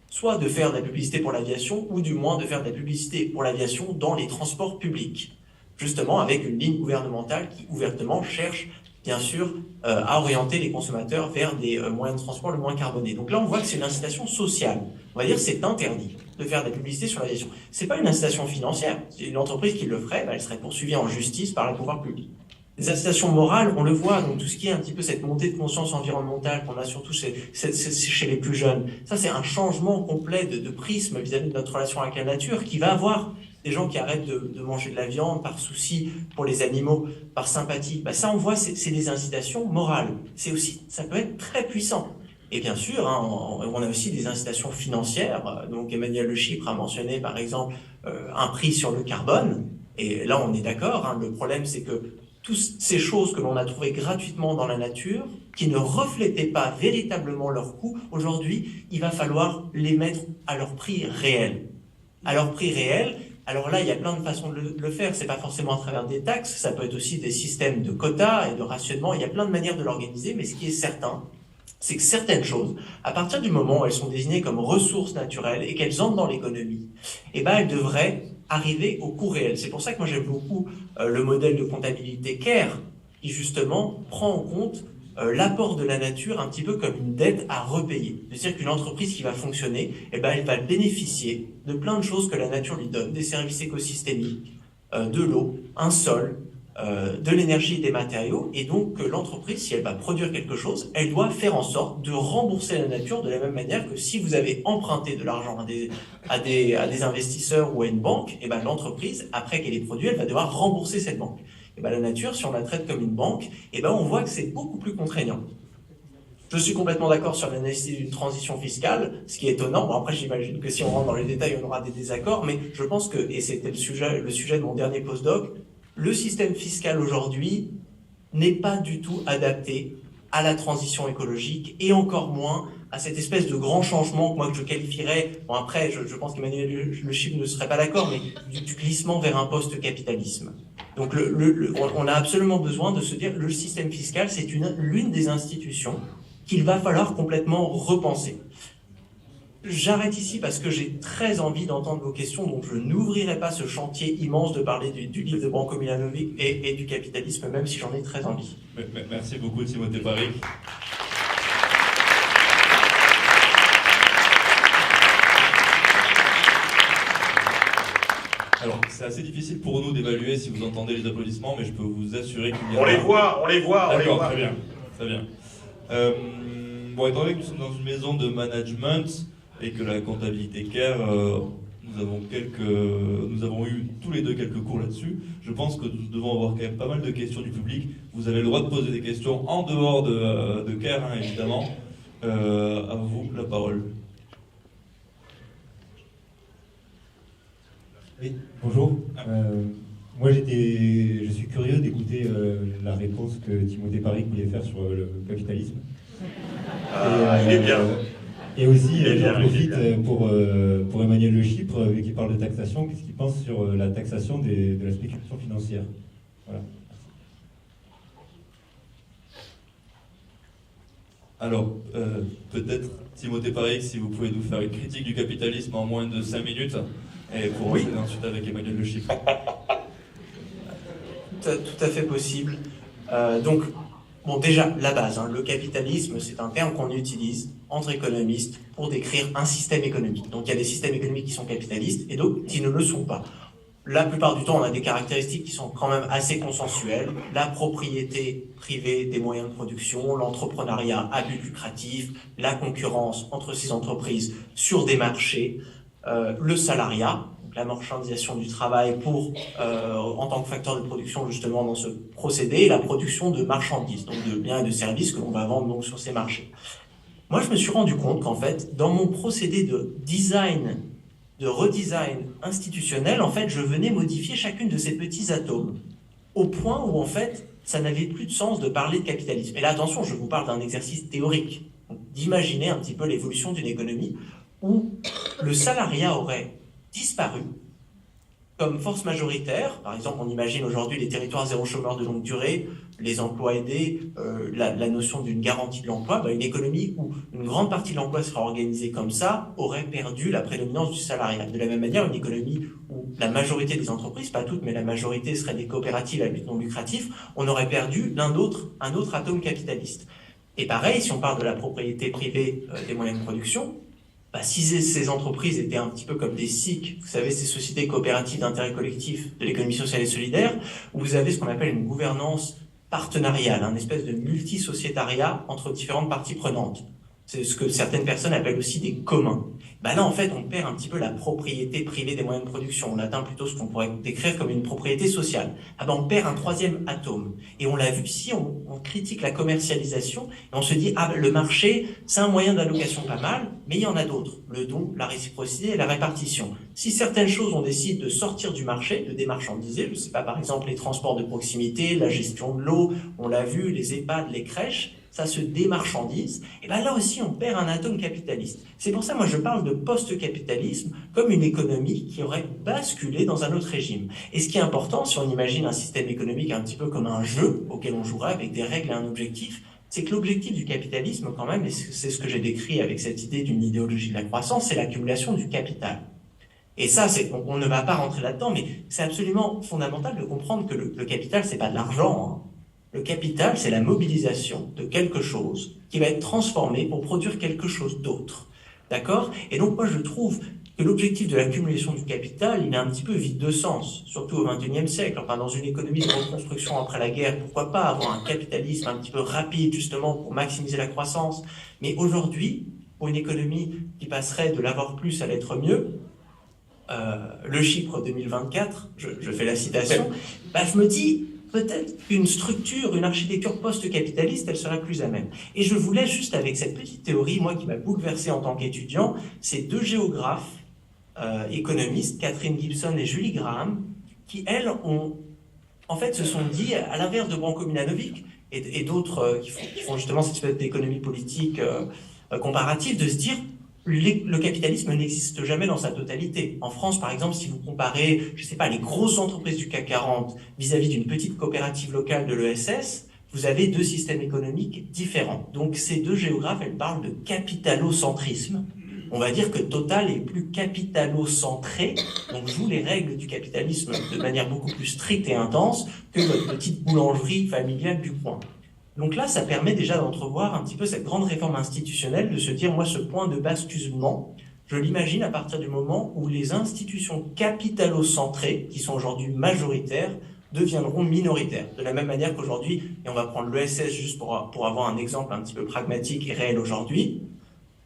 soit de faire de la publicité pour l'aviation, ou du moins de faire de la publicité pour l'aviation dans les transports publics. Justement avec une ligne gouvernementale qui ouvertement cherche, bien sûr, à orienter les consommateurs vers des moyens de transport le moins carbonés. Donc là, on voit que c'est une incitation sociale. On va dire que c'est interdit de faire de la publicité sur l'aviation. C'est pas une incitation financière. C'est une entreprise qui le ferait, elle serait poursuivie en justice par les pouvoirs publics. Les incitations morales, on le voit, donc tout ce qui est un petit peu cette montée de conscience environnementale qu'on a surtout chez les plus jeunes. Ça, c'est un changement complet de prisme vis-à-vis de notre relation avec la nature qui va avoir des gens qui arrêtent de manger de la viande par souci pour les animaux, par sympathie. Ça, on voit, c'est des incitations morales. Ça peut être très puissant. Et bien sûr, on a aussi des incitations financières. Donc Emmanuel Le Chiffre a mentionné, par exemple, un prix sur le carbone. Et là, on est d'accord. Le problème, c'est que toutes ces choses que l'on a trouvées gratuitement dans la nature, qui ne reflétaient pas véritablement leur coût, aujourd'hui, il va falloir les mettre à leur prix réel. À leur prix réel. Alors là, il y a plein de façons de le faire. C'est pas forcément à travers des taxes, ça peut être aussi des systèmes de quotas et de rationnement. Il y a plein de manières de l'organiser, mais ce qui est certain, c'est que certaines choses, à partir du moment où elles sont désignées comme ressources naturelles et qu'elles entrent dans l'économie, elles devraient arriver au coût réel. C'est pour ça que moi j'aime beaucoup le modèle de comptabilité CARE, qui justement prend en compte l'apport de la nature un petit peu comme une dette à repayer. C'est-à-dire qu'une entreprise qui va fonctionner, elle va bénéficier de plein de choses que la nature lui donne, des services écosystémiques, de l'eau, un sol, de l'énergie et des matériaux, et donc l'entreprise, si elle va produire quelque chose, elle doit faire en sorte de rembourser la nature de la même manière que si vous avez emprunté de l'argent à des investisseurs ou à une banque, l'entreprise, après qu'elle ait produit, elle va devoir rembourser cette banque. La nature, si on la traite comme une banque, on voit que c'est beaucoup plus contraignant. Je suis complètement d'accord sur la nécessité d'une transition fiscale, ce qui est étonnant. Bon, après, j'imagine que si on rentre dans les détails, on aura des désaccords, mais je pense que, et c'était le sujet de mon dernier postdoc, le système fiscal aujourd'hui n'est pas du tout adapté à la transition écologique et encore moins à cette espèce de grand changement que je qualifierais, bon après je pense qu'Emmanuel Le Chypre ne serait pas d'accord, mais du glissement vers un post-capitalisme. Donc on a absolument besoin de se dire le système fiscal, c'est l'une des institutions qu'il va falloir complètement repenser. J'arrête ici parce que j'ai très envie d'entendre vos questions, donc je n'ouvrirai pas ce chantier immense de parler du livre de Branko Milanovic et du capitalisme, même si j'en ai très envie. Merci beaucoup Timothée Paric. Alors, c'est assez difficile pour nous d'évaluer si vous entendez les applaudissements, mais je peux vous assurer qu'il y a... On les voit. D'accord, très bien, très bien. Bon, étant donné que nous sommes dans une maison de management et que la comptabilité CARE, nous avons eu tous les deux quelques cours là-dessus, je pense que nous devons avoir quand même pas mal de questions du public. Vous avez le droit de poser des questions en dehors de CARE, hein, évidemment. À vous la parole. Oui, bonjour. Moi, je suis curieux d'écouter la réponse que Timothée Paric voulait faire sur le capitalisme. Il est bien. Et aussi, j'en profite pour Emmanuel Le Chypre, vu qu'il parle de taxation, qu'est-ce qu'il pense sur la taxation de la spéculation financière? Voilà. Alors, peut-être, Timothée Paric, si vous pouvez nous faire une critique du capitalisme en moins de 5 minutes, et pour enchaîner ensuite avec Emmanuel Le Chypre. Tout à fait possible. Donc, bon, déjà, la base, hein, le capitalisme, c'est un terme qu'on utilise entre économistes pour décrire un système économique. Donc, il y a des systèmes économiques qui sont capitalistes et d'autres qui ne le sont pas. La plupart du temps, on a des caractéristiques qui sont quand même assez consensuelles. La propriété privée des moyens de production, l'entrepreneuriat à but lucratif, la concurrence entre ces entreprises sur des marchés, le salariat, donc la marchandisation du travail en tant que facteur de production justement dans ce procédé, et la production de marchandises, donc de biens et de services que l'on va vendre donc sur ces marchés. Moi, je me suis rendu compte qu'en fait, dans mon procédé de redesign institutionnel, en fait, je venais modifier chacune de ces petits atomes, au point où, en fait, ça n'avait plus de sens de parler de capitalisme. Et là, attention, je vous parle d'un exercice théorique, d'imaginer un petit peu l'évolution d'une économie où le salariat aurait disparu comme force majoritaire. Par exemple, on imagine aujourd'hui les territoires zéro chômeur de longue durée, les emplois aidés, la notion d'une garantie de l'emploi. Une économie où une grande partie de l'emploi sera organisée comme ça aurait perdu la prédominance du salariat. De la même manière, une économie où la majorité des entreprises, pas toutes, mais la majorité seraient des coopératives à but non lucratif, on aurait perdu un autre atome capitaliste. Et pareil, si on parle de la propriété privée des moyens de production, si ces entreprises étaient un petit peu comme des SIC, vous savez, ces sociétés coopératives d'intérêt collectif de l'économie sociale et solidaire, où vous avez ce qu'on appelle une gouvernance partenariale, une espèce de multisociétariat entre différentes parties prenantes. C'est ce que certaines personnes appellent aussi des communs. Là, en fait, on perd un petit peu la propriété privée des moyens de production. On atteint plutôt ce qu'on pourrait décrire comme une propriété sociale. On perd un troisième atome. Et on l'a vu si on critique la commercialisation, et on se dit, le marché, c'est un moyen d'allocation pas mal, mais il y en a d'autres. Le don, la réciprocité et la répartition. Si certaines choses, on décide de sortir du marché, de démarchandiser, je ne sais pas, par exemple, les transports de proximité, la gestion de l'eau, on l'a vu, les EHPAD, les crèches, ça se démarchandise, et là aussi on perd un atome capitaliste. C'est pour ça moi je parle de post-capitalisme comme une économie qui aurait basculé dans un autre régime. Et ce qui est important, si on imagine un système économique un petit peu comme un jeu auquel on jouerait avec des règles et un objectif, c'est que l'objectif du capitalisme quand même, et c'est ce que j'ai décrit avec cette idée d'une idéologie de la croissance, c'est l'accumulation du capital. Et ça, on ne va pas rentrer là-dedans, mais c'est absolument fondamental de comprendre que le capital, c'est pas de l'argent, hein. Le capital, c'est la mobilisation de quelque chose qui va être transformé pour produire quelque chose d'autre. D'accord? Et donc, moi, je trouve que l'objectif de l'accumulation du capital, il est un petit peu vide de sens, surtout au XXIe siècle. Dans une économie de reconstruction après la guerre, pourquoi pas avoir un capitalisme un petit peu rapide, justement, pour maximiser la croissance. Mais aujourd'hui, pour une économie qui passerait de l'avoir plus à l'être mieux, le Chypre 2024, je fais la citation, je me dis, peut-être qu'une structure, une architecture post-capitaliste, elle serait plus à même. Et je vous laisse juste avec cette petite théorie, moi, qui m'a bouleversé en tant qu'étudiant, ces deux géographes, économistes, Catherine Gibson et Julie Graham, qui, elles, se sont dit, à l'inverse de Branko Milanovic, et d'autres qui font justement cette espèce d'économie politique comparative, de se dire le capitalisme n'existe jamais dans sa totalité. En France, par exemple, si vous comparez, je sais pas, les grosses entreprises du CAC 40 vis-à-vis d'une petite coopérative locale de l'ESS, vous avez deux systèmes économiques différents. Donc ces deux géographes, elles parlent de capitalocentrisme. On va dire que Total est plus capitalo-centré, donc joue les règles du capitalisme de manière beaucoup plus stricte et intense que votre petite boulangerie familiale du coin. Donc là, ça permet déjà d'entrevoir un petit peu cette grande réforme institutionnelle, de se dire, moi, ce point de basculement, je l'imagine à partir du moment où les institutions capitalo-centrées, qui sont aujourd'hui majoritaires, deviendront minoritaires. De la même manière qu'aujourd'hui, et on va prendre l'ESS juste pour avoir un exemple un petit peu pragmatique et réel aujourd'hui,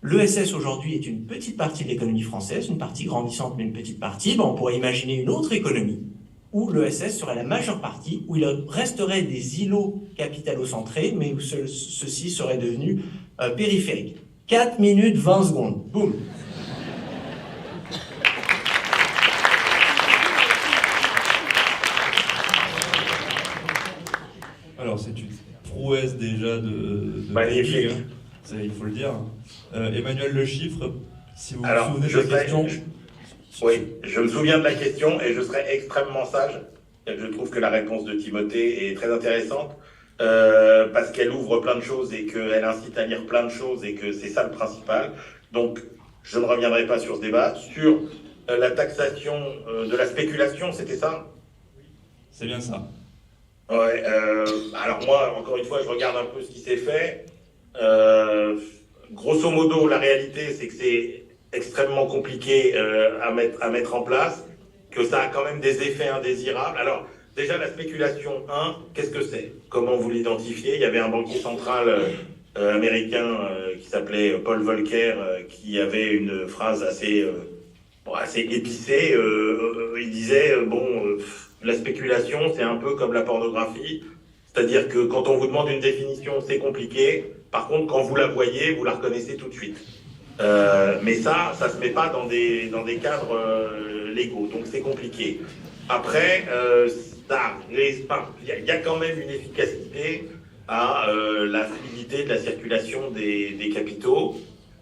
l'ESS aujourd'hui est une petite partie de l'économie française, une partie grandissante mais une petite partie, on pourrait imaginer une autre économie où l'ESS serait la majeure partie, où il resterait des îlots capitalo-centrés, mais où ceux-ci seraient devenus périphériques. 4 minutes 20 secondes. Boum. Alors, c'est une prouesse déjà de magnifique. Ça, il faut le dire. Emmanuel Le Chiffre, si vous Alors, vous souvenez de la question... Oui, je me souviens de la question et je serai extrêmement sage. Je trouve que la réponse de Timothée est très intéressante parce qu'elle ouvre plein de choses et qu'elle incite à lire plein de choses et que c'est ça le principal. Donc, je ne reviendrai pas sur ce débat. Sur la taxation de la spéculation, c'était ça ? C'est bien ça. Ouais, alors moi, encore une fois, je regarde un peu ce qui s'est fait. Grosso modo, la réalité, c'est que c'est extrêmement compliqué à mettre en place, que ça a quand même des effets indésirables. Alors, déjà, la spéculation, qu'est-ce que c'est? Comment vous l'identifiez? Il y avait un banquier central américain qui s'appelait Paul Volcker, qui avait une phrase assez épicée. Il disait, la spéculation, c'est un peu comme la pornographie, c'est-à-dire que quand on vous demande une définition, c'est compliqué. Par contre, quand vous la voyez, vous la reconnaissez tout de suite. Mais ça se met pas dans des cadres légaux, donc c'est compliqué. Après, il y a quand même une efficacité à la fluidité de la circulation des capitaux.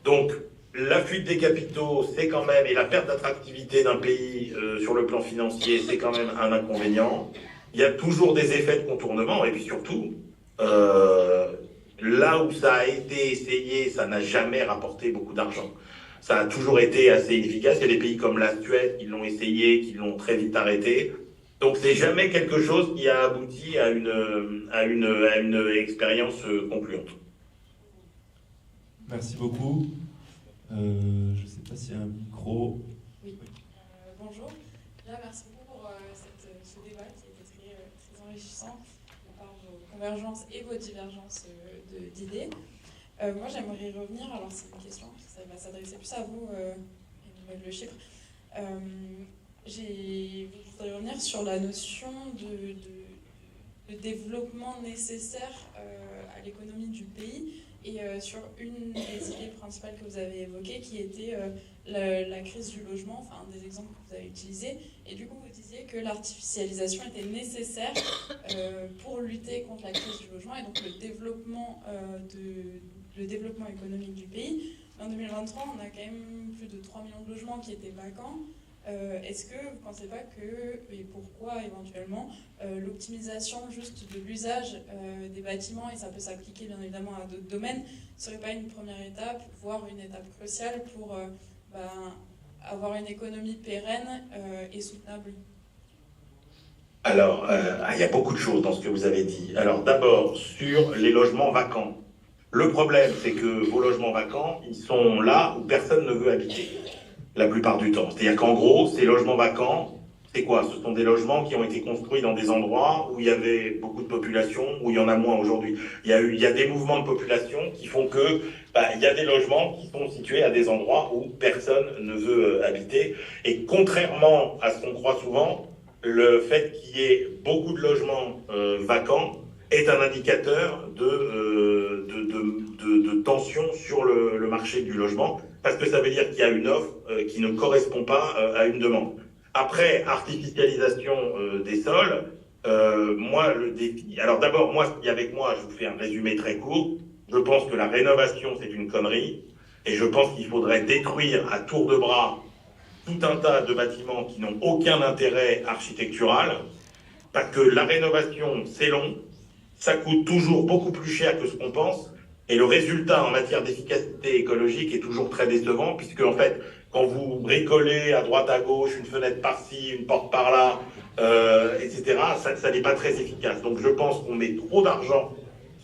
Donc, la fuite des capitaux, c'est quand même, et la perte d'attractivité d'un pays sur le plan financier, c'est quand même un inconvénient. Il y a toujours des effets de contournement, et puis surtout, là où ça a été essayé, ça n'a jamais rapporté beaucoup d'argent. Ça a toujours été assez inefficace. Il y a des pays comme la Suède qui l'ont essayé, qui l'ont très vite arrêté. Donc c'est jamais quelque chose qui a abouti à une expérience concluante. Merci beaucoup. Je ne sais pas s'il y a un micro. Oui. Bonjour. Déjà, merci beaucoup pour ce débat qui était très enrichissant par vos convergences et vos divergences d'idées. Moi, j'aimerais revenir, alors c'est une question, ça va s'adresser plus à vous, Emmanuel Le Chiffre. Je voudrais revenir sur la notion de développement nécessaire à l'économie du pays et sur une des idées principales que vous avez évoquées qui était la crise du logement, enfin un des exemples que vous avez utilisés. Et du coup, vous disiez que l'artificialisation était nécessaire pour lutter contre la crise du logement et donc le développement économique du pays. En 2023, on a quand même plus de 3 millions de logements qui étaient vacants. Est-ce que vous ne pensez pas que, et pourquoi éventuellement, l'optimisation juste de l'usage des bâtiments, et ça peut s'appliquer bien évidemment à d'autres domaines, ne serait pas une première étape, voire une étape cruciale pour avoir une économie pérenne et soutenable? Alors, il y a beaucoup de choses dans ce que vous avez dit. Alors d'abord, sur les logements vacants. Le problème, c'est que vos logements vacants, ils sont là où personne ne veut habiter, la plupart du temps. C'est-à-dire qu'en gros, ces logements vacants, c'est quoi? Ce sont des logements qui ont été construits dans des endroits où il y avait beaucoup de population, où il y en a moins aujourd'hui. Il y a des mouvements de population qui font que il y a des logements qui sont situés à des endroits où personne ne veut habiter. Et contrairement à ce qu'on croit souvent, le fait qu'il y ait beaucoup de logements vacants est un indicateur de tension sur le marché du logement, parce que ça veut dire qu'il y a une offre qui ne correspond pas à une demande. Après, artificialisation des sols, Moi, le défi... Alors d'abord, moi, qui avec moi, je vous fais un résumé très court. Je pense que la rénovation, c'est une connerie. Et je pense qu'il faudrait détruire à tour de bras tout un tas de bâtiments qui n'ont aucun intérêt architectural. Parce que la rénovation, c'est long. Ça coûte toujours beaucoup plus cher que ce qu'on pense. Et le résultat en matière d'efficacité écologique est toujours très décevant, puisque en fait, quand vous bricolez à droite à gauche, une fenêtre par-ci, une porte par-là, etc., ça n'est pas très efficace. Donc je pense qu'on met trop d'argent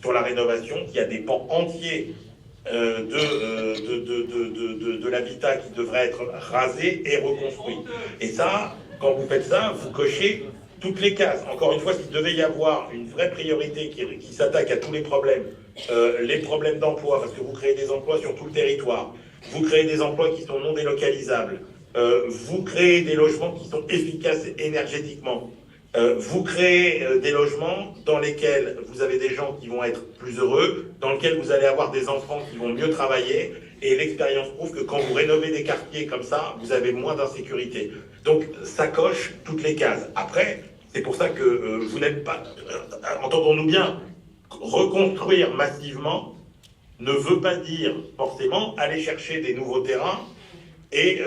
sur la rénovation, qu'il y a des pans entiers de l'habitat qui devrait être rasé et reconstruit. Et ça, quand vous faites ça, vous cochez toutes les cases. Encore une fois, s'il devait y avoir une vraie priorité qui s'attaque à tous les problèmes d'emploi, parce que vous créez des emplois sur tout le territoire, vous créez des emplois qui sont non délocalisables, vous créez des logements qui sont efficaces énergétiquement, vous créez des logements dans lesquels vous avez des gens qui vont être plus heureux, dans lesquels vous allez avoir des enfants qui vont mieux travailler, et l'expérience prouve que quand vous rénovez des quartiers comme ça, vous avez moins d'insécurité. Donc ça coche toutes les cases. Après, c'est pour ça que vous n'êtes pas... entendons-nous bien, reconstruire massivement ne veut pas dire forcément aller chercher des nouveaux terrains et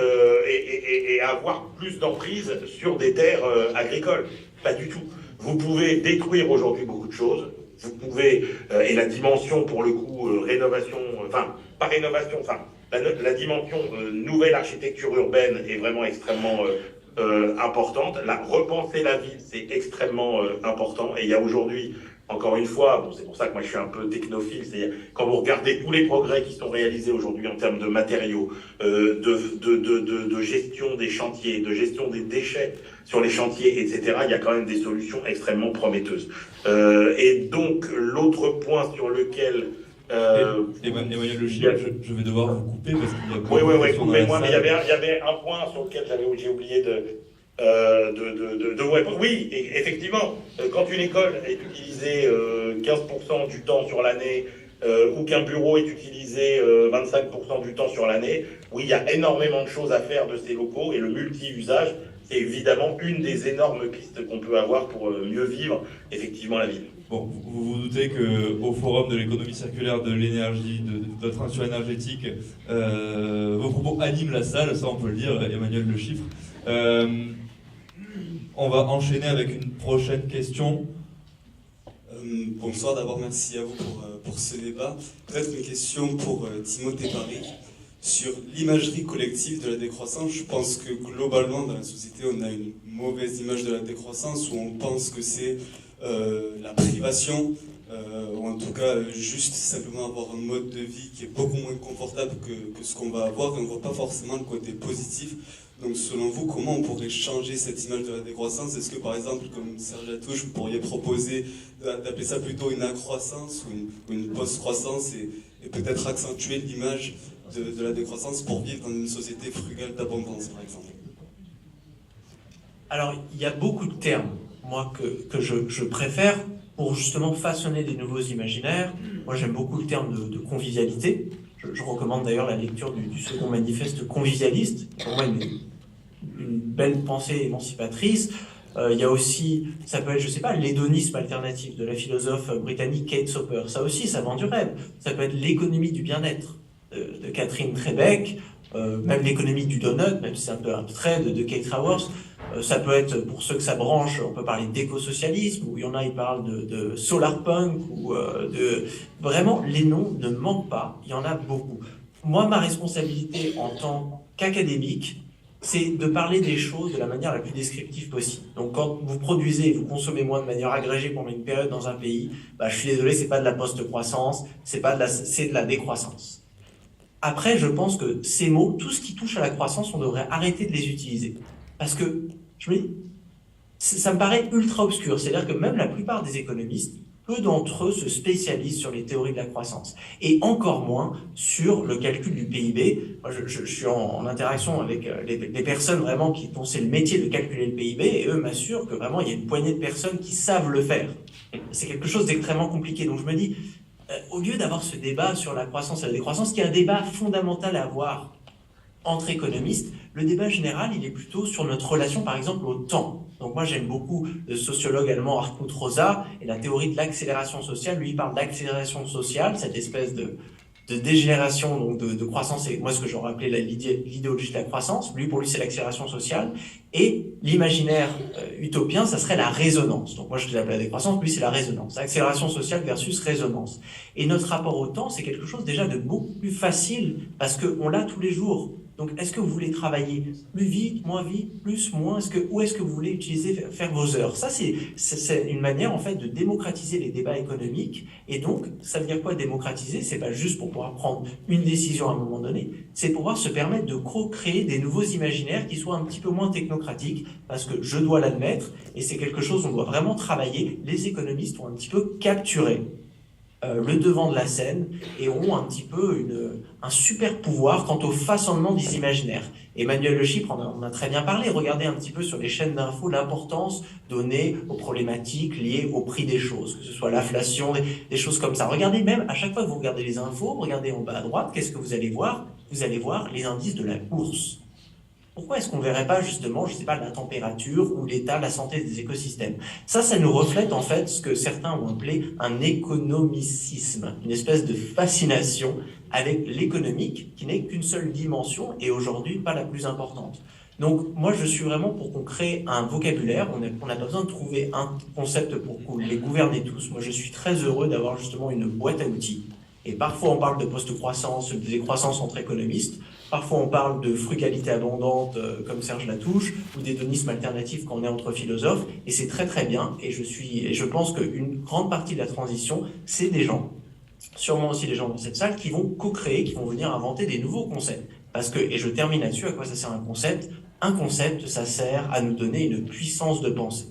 avoir plus d'emprise sur des terres agricoles. Pas du tout. Vous pouvez détruire aujourd'hui beaucoup de choses. Vous pouvez, et la dimension pour le coup, rénovation, enfin, pas rénovation, enfin, la dimension nouvelle architecture urbaine est vraiment extrêmement importante. Repenser la ville, c'est extrêmement important. Et il y a aujourd'hui, encore une fois, bon, c'est pour ça que moi je suis un peu technophile, c'est quand vous regardez tous les progrès qui sont réalisés aujourd'hui en termes de matériaux, de gestion des chantiers, de gestion des déchets sur les chantiers, etc., il y a quand même des solutions extrêmement prometteuses. Et donc, l'autre point sur lequel... Emmanuel Le Chypre, je vais devoir vous couper parce qu'il y a beaucoup Oui, coupez-moi, mais il y avait un point sur lequel j'ai oublié oui, effectivement, quand une école est utilisée 15% du temps sur l'année ou qu'un bureau est utilisé 25% du temps sur l'année, oui, il y a énormément de choses à faire de ces locaux et le multi-usage, c'est évidemment une des énormes pistes qu'on peut avoir pour mieux vivre effectivement la ville. Bon, vous vous doutez qu'au Forum de l'économie circulaire, de l'énergie, de la transition énergétique, vos propos animent la salle, ça on peut le dire, Emmanuel Le Chypre. On va enchaîner avec une prochaine question. Bonsoir, d'abord merci à vous pour ce débat. Peut-être une question pour Timothée Paré sur l'imagerie collective de la décroissance. Je pense que globalement dans la société on a une mauvaise image de la décroissance où on pense que c'est la privation, ou en tout cas juste simplement avoir un mode de vie qui est beaucoup moins confortable que ce qu'on va avoir et on ne voit pas forcément le côté positif. Donc selon vous, comment on pourrait changer cette image de la décroissance? Est-ce que par exemple, comme Serge Latouche, vous pourriez proposer d'appeler ça plutôt une accroissance ou une post-croissance et peut-être accentuer l'image de la décroissance pour vivre dans une société frugale d'abondance, par exemple? Alors, il y a beaucoup de termes, moi, que je préfère pour justement façonner des nouveaux imaginaires. Moi, j'aime beaucoup le terme de convivialité. Je recommande d'ailleurs la lecture du second manifeste convivialiste, pour moi une belle pensée émancipatrice. Il y a aussi, ça peut être, je sais pas, l'hédonisme alternatif de la philosophe britannique Kate Soper. Ça aussi, ça vend du rêve. Ça peut être l'économie du bien-être de Catherine Trebeck, même l'économie du donut, même si c'est un peu un trait de Kate Raworth. Ça peut être, pour ceux que ça branche, on peut parler d'écosocialisme, où il y en a, ils parlent de solarpunk, ou Vraiment, les noms ne manquent pas, il y en a beaucoup. Moi, ma responsabilité en tant qu'académique, c'est de parler des choses de la manière la plus descriptive possible. Donc quand vous produisez et vous consommez moins de manière agrégée pendant une période dans un pays, je suis désolé, c'est pas de la post-croissance, c'est de la décroissance. Après, je pense que ces mots, tout ce qui touche à la croissance, on devrait arrêter de les utiliser. Parce que, je me dis, ça me paraît ultra obscur. C'est-à-dire que même la plupart des économistes, peu d'entre eux se spécialisent sur les théories de la croissance. Et encore moins sur le calcul du PIB. Moi, je suis en interaction avec des personnes vraiment dont c'est le métier de calculer le PIB, et eux m'assurent que vraiment il y a une poignée de personnes qui savent le faire. C'est quelque chose d'extrêmement compliqué. Donc je me dis, au lieu d'avoir ce débat sur la croissance et la décroissance, qui est un débat fondamental à avoir entre économistes, le débat général, il est plutôt sur notre relation, par exemple, au temps. Donc moi j'aime beaucoup le sociologue allemand Hartmut Rosa et la théorie de l'accélération sociale. Lui il parle d'accélération sociale, cette espèce de dégénération, donc de croissance, et moi ce que j'aurais appelé l'idéologie de la croissance. Pour lui c'est l'accélération sociale, et l'imaginaire utopien ça serait la résonance. Donc moi je l'appelle la décroissance, lui c'est la résonance, accélération sociale versus résonance. Et notre rapport au temps c'est quelque chose déjà de beaucoup plus facile parce qu'on l'a tous les jours. Donc, est-ce que vous voulez travailler plus vite, moins vite, plus, moins, où est-ce que vous voulez faire vos heures? Ça, c'est une manière, en fait, de démocratiser les débats économiques. Et donc, ça veut dire quoi, démocratiser? C'est pas juste pour pouvoir prendre une décision à un moment donné, c'est pouvoir se permettre de créer des nouveaux imaginaires qui soient un petit peu moins technocratiques, parce que je dois l'admettre, et c'est quelque chose qu'on doit vraiment travailler. Les économistes ont un petit peu capturé le devant de la scène et ont un petit peu un super pouvoir quant au façonnement des imaginaires. Emmanuel Le Chypre en a très bien parlé. Regardez un petit peu sur les chaînes d'infos l'importance donnée aux problématiques liées au prix des choses, que ce soit l'inflation, des choses comme ça. Regardez même, à chaque fois que vous regardez les infos, regardez en bas à droite, qu'est-ce que vous allez voir? Vous allez voir les indices de la bourse. Pourquoi est-ce qu'on ne verrait pas justement, je ne sais pas, la température ou l'état, la santé des écosystèmes? Ça nous reflète en fait ce que certains ont appelé un économicisme, une espèce de fascination avec l'économique qui n'est qu'une seule dimension et aujourd'hui pas la plus importante. Donc moi je suis vraiment pour qu'on crée un vocabulaire, on n'a pas besoin de trouver un concept pour les gouverner tous. Moi je suis très heureux d'avoir justement une boîte à outils. Et parfois on parle de post-croissance, de décroissance entre économistes, parfois on parle de frugalité abondante comme Serge Latouche, ou d'hédonisme alternatif quand on est entre philosophes, et c'est très très bien, et je pense qu'une grande partie de la transition, c'est des gens, sûrement aussi les gens dans cette salle, qui vont co-créer, qui vont venir inventer des nouveaux concepts. Parce que, et je termine là-dessus, à quoi ça sert un concept? Un concept, ça sert à nous donner une puissance de pensée,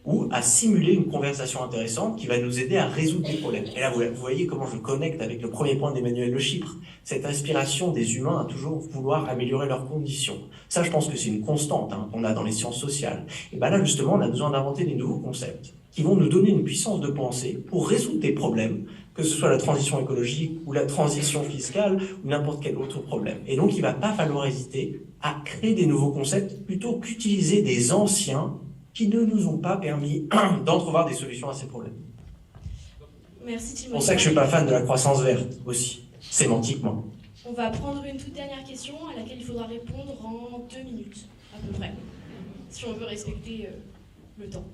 ou à simuler une conversation intéressante qui va nous aider à résoudre des problèmes. Et là, vous voyez comment je connecte avec le premier point d'Emmanuel Le Chypre, cette inspiration des humains à toujours vouloir améliorer leurs conditions. Ça, je pense que c'est une constante qu'on a dans les sciences sociales. Et bien là, justement, on a besoin d'inventer des nouveaux concepts qui vont nous donner une puissance de pensée pour résoudre des problèmes, que ce soit la transition écologique ou la transition fiscale ou n'importe quel autre problème. Et donc, il ne va pas falloir hésiter à créer des nouveaux concepts plutôt qu'utiliser des anciens qui ne nous ont pas permis d'entrevoir des solutions à ces problèmes. Merci Timothée. C'est pour ça que je ne suis pas fan de la croissance verte aussi, sémantiquement. On va prendre une toute dernière question à laquelle il faudra répondre en 2 minutes, à peu près, si on veut respecter le temps.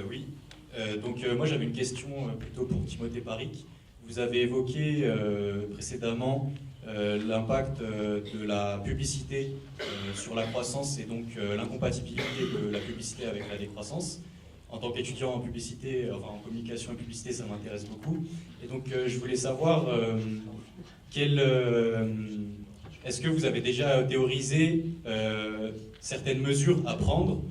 Oui. Moi j'avais une question plutôt pour Timothée Paric. Vous avez évoqué précédemment l'impact de la publicité sur la croissance et donc l'incompatibilité de la publicité avec la décroissance. En tant qu'étudiant en publicité, en communication et publicité, ça m'intéresse beaucoup. Et donc je voulais savoir est-ce que vous avez déjà théorisé certaines mesures à prendre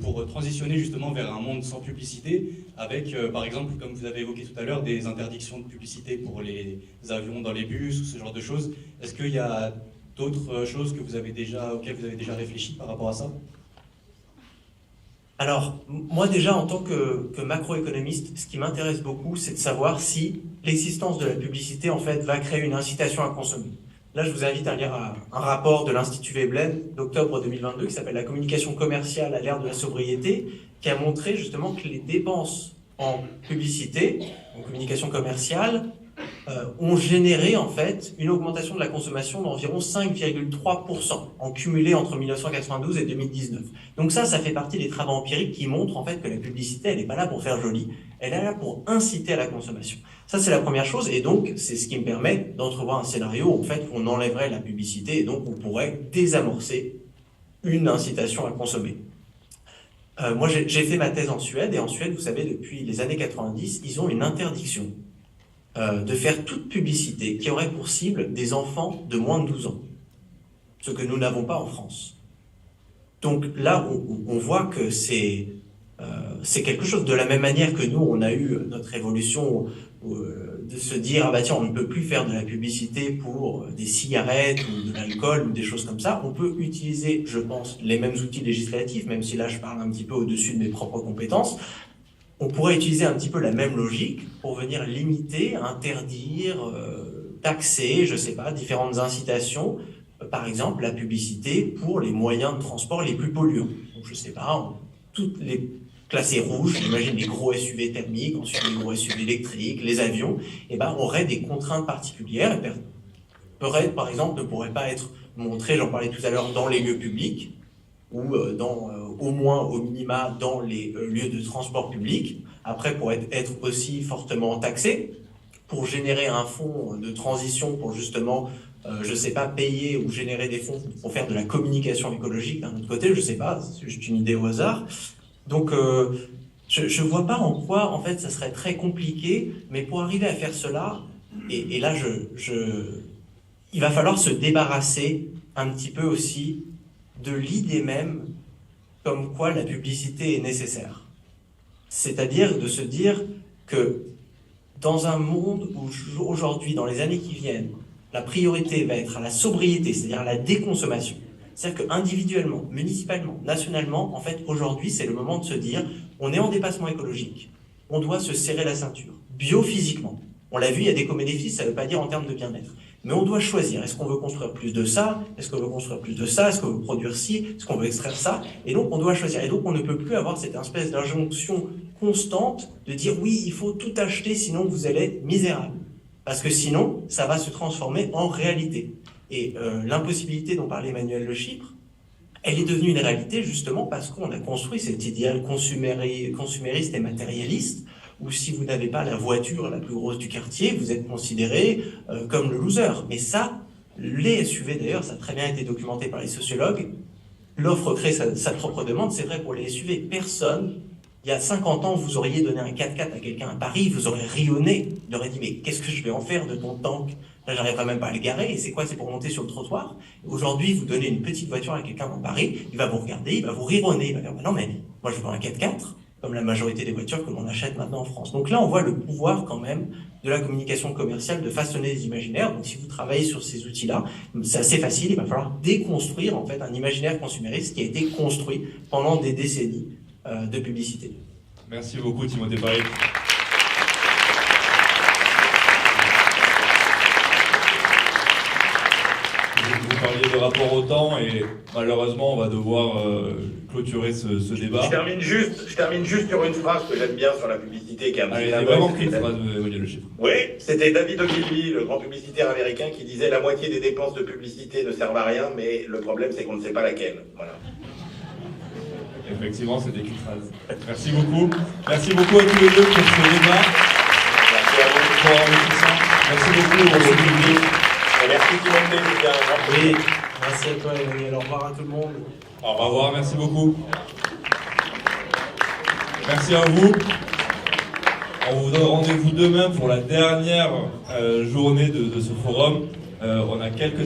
pour transitionner justement vers un monde sans publicité, avec par exemple, comme vous avez évoqué tout à l'heure, des interdictions de publicité pour les avions dans les bus ou ce genre de choses. Est-ce qu'il y a d'autres choses auxquelles vous avez déjà réfléchi par rapport à ça? Alors, moi déjà, en tant que macroéconomiste, ce qui m'intéresse beaucoup, c'est de savoir si l'existence de la publicité, en fait, va créer une incitation à consommer. Là, je vous invite à lire un rapport de l'Institut Veblen d'octobre 2022 qui s'appelle « La communication commerciale à l'ère de la sobriété », qui a montré justement que les dépenses en publicité, en communication commerciale, ont généré en fait une augmentation de la consommation d'environ 5,3% en cumulé entre 1992 et 2019. Donc ça fait partie des travaux empiriques qui montrent en fait que la publicité, elle n'est pas là pour faire joli, elle est là pour inciter à la consommation. Ça c'est la première chose, et donc c'est ce qui me permet d'entrevoir un scénario où en fait on enlèverait la publicité et donc on pourrait désamorcer une incitation à consommer. Moi j'ai fait ma thèse en Suède, et en Suède, vous savez, depuis les années 90, ils ont une interdiction de faire toute publicité qui aurait pour cible des enfants de moins de 12 ans, ce que nous n'avons pas en France. Donc là, on voit que c'est quelque chose, de la même manière que nous, on a eu notre évolution de se dire, ah bah tiens, on ne peut plus faire de la publicité pour des cigarettes ou de l'alcool ou des choses comme ça. On peut utiliser, je pense, les mêmes outils législatifs, même si là je parle un petit peu au-dessus de mes propres compétences. On pourrait utiliser un petit peu la même logique pour venir limiter, interdire, taxer, je sais pas, différentes incitations par exemple, la publicité pour les moyens de transport les plus polluants. Donc, je sais pas, toutes les classés rouges, j'imagine les gros SUV thermiques, ensuite les gros SUV électriques, les avions, et ben, auraient des contraintes particulières. Par exemple, ne pourrait pas être montré, j'en parlais tout à l'heure, dans les lieux publics, ou au moins, au minima, dans les lieux de transport public. Après, pour être aussi fortement taxé, pour générer un fonds de transition, pour justement, je sais pas, payer ou générer des fonds pour faire de la communication écologique d'un autre côté, je sais pas, c'est juste une idée au hasard. Donc, je vois pas en quoi, en fait, ça serait très compliqué, mais pour arriver à faire cela, et là, il va falloir se débarrasser un petit peu aussi de l'idée même comme quoi la publicité est nécessaire. C'est-à-dire de se dire que dans un monde où aujourd'hui, dans les années qui viennent, la priorité va être à la sobriété, c'est-à-dire à la déconsommation. C'est-à-dire qu'individuellement, municipalement, nationalement, en fait, aujourd'hui, c'est le moment de se dire, on est en dépassement écologique, on doit se serrer la ceinture, biophysiquement. On l'a vu, il y a des co-bénéfices, ça ne veut pas dire en termes de bien-être. Mais on doit choisir, est-ce qu'on veut construire plus de ça? Est-ce qu'on veut construire plus de ça? Est-ce qu'on veut produire ci? Est-ce qu'on veut extraire ça? Et donc, on doit choisir. Et donc, on ne peut plus avoir cette espèce d'injonction constante de dire, oui, il faut tout acheter, sinon vous allez être misérable. Parce que sinon, ça va se transformer en réalité. Et l'impossibilité dont parlait Emmanuel Le Chypre, elle est devenue une réalité justement parce qu'on a construit cet idéal consumériste et matérialiste, où si vous n'avez pas la voiture la plus grosse du quartier, vous êtes considéré comme le loser. Mais ça, les SUV d'ailleurs, ça a très bien été documenté par les sociologues, l'offre crée sa propre demande, c'est vrai pour les SUV. Personne, il y a 50 ans, vous auriez donné un 4x4 à quelqu'un à Paris, vous aurez rayonné, il aurait dit « mais qu'est-ce que je vais en faire de ton tank ?» Là, j'arriverai même pas à le garer, et c'est quoi? C'est pour monter sur le trottoir. Aujourd'hui, vous donnez une petite voiture à quelqu'un dans Paris, il va vous regarder, il va vous rironner, il va dire « non mais moi je veux un 4x4 », comme la majorité des voitures que l'on achète maintenant en France. Donc là, on voit le pouvoir quand même de la communication commerciale de façonner les imaginaires. Donc si vous travaillez sur ces outils-là, c'est assez facile, il va falloir déconstruire en fait un imaginaire consumériste qui a été construit pendant des décennies de publicité. Merci beaucoup Timothée Paric. Vous parliez de rapport au temps et malheureusement on va devoir clôturer ce débat. Je termine juste sur une phrase que j'aime bien sur la publicité qui est un petit peu. Allez, vraiment pris une phrase de Emmanuel Le Chypre. Oui, c'était David Ogilvy, le grand publicitaire américain, qui disait la moitié des dépenses de publicité ne servent à rien, mais le problème c'est qu'on ne sait pas laquelle. Voilà. Effectivement, c'était une phrase. Merci beaucoup. Merci beaucoup à tous les deux pour ce débat. Merci à vous. Pour enrichissant. Merci beaucoup pour ce public. Et merci Timothée, c'était un grand plaisir. Oui, merci à toi Emmanuel, au revoir à tout le monde. Au revoir, merci beaucoup. Merci à vous. On vous donne rendez-vous demain pour la dernière journée de ce forum. On a quelques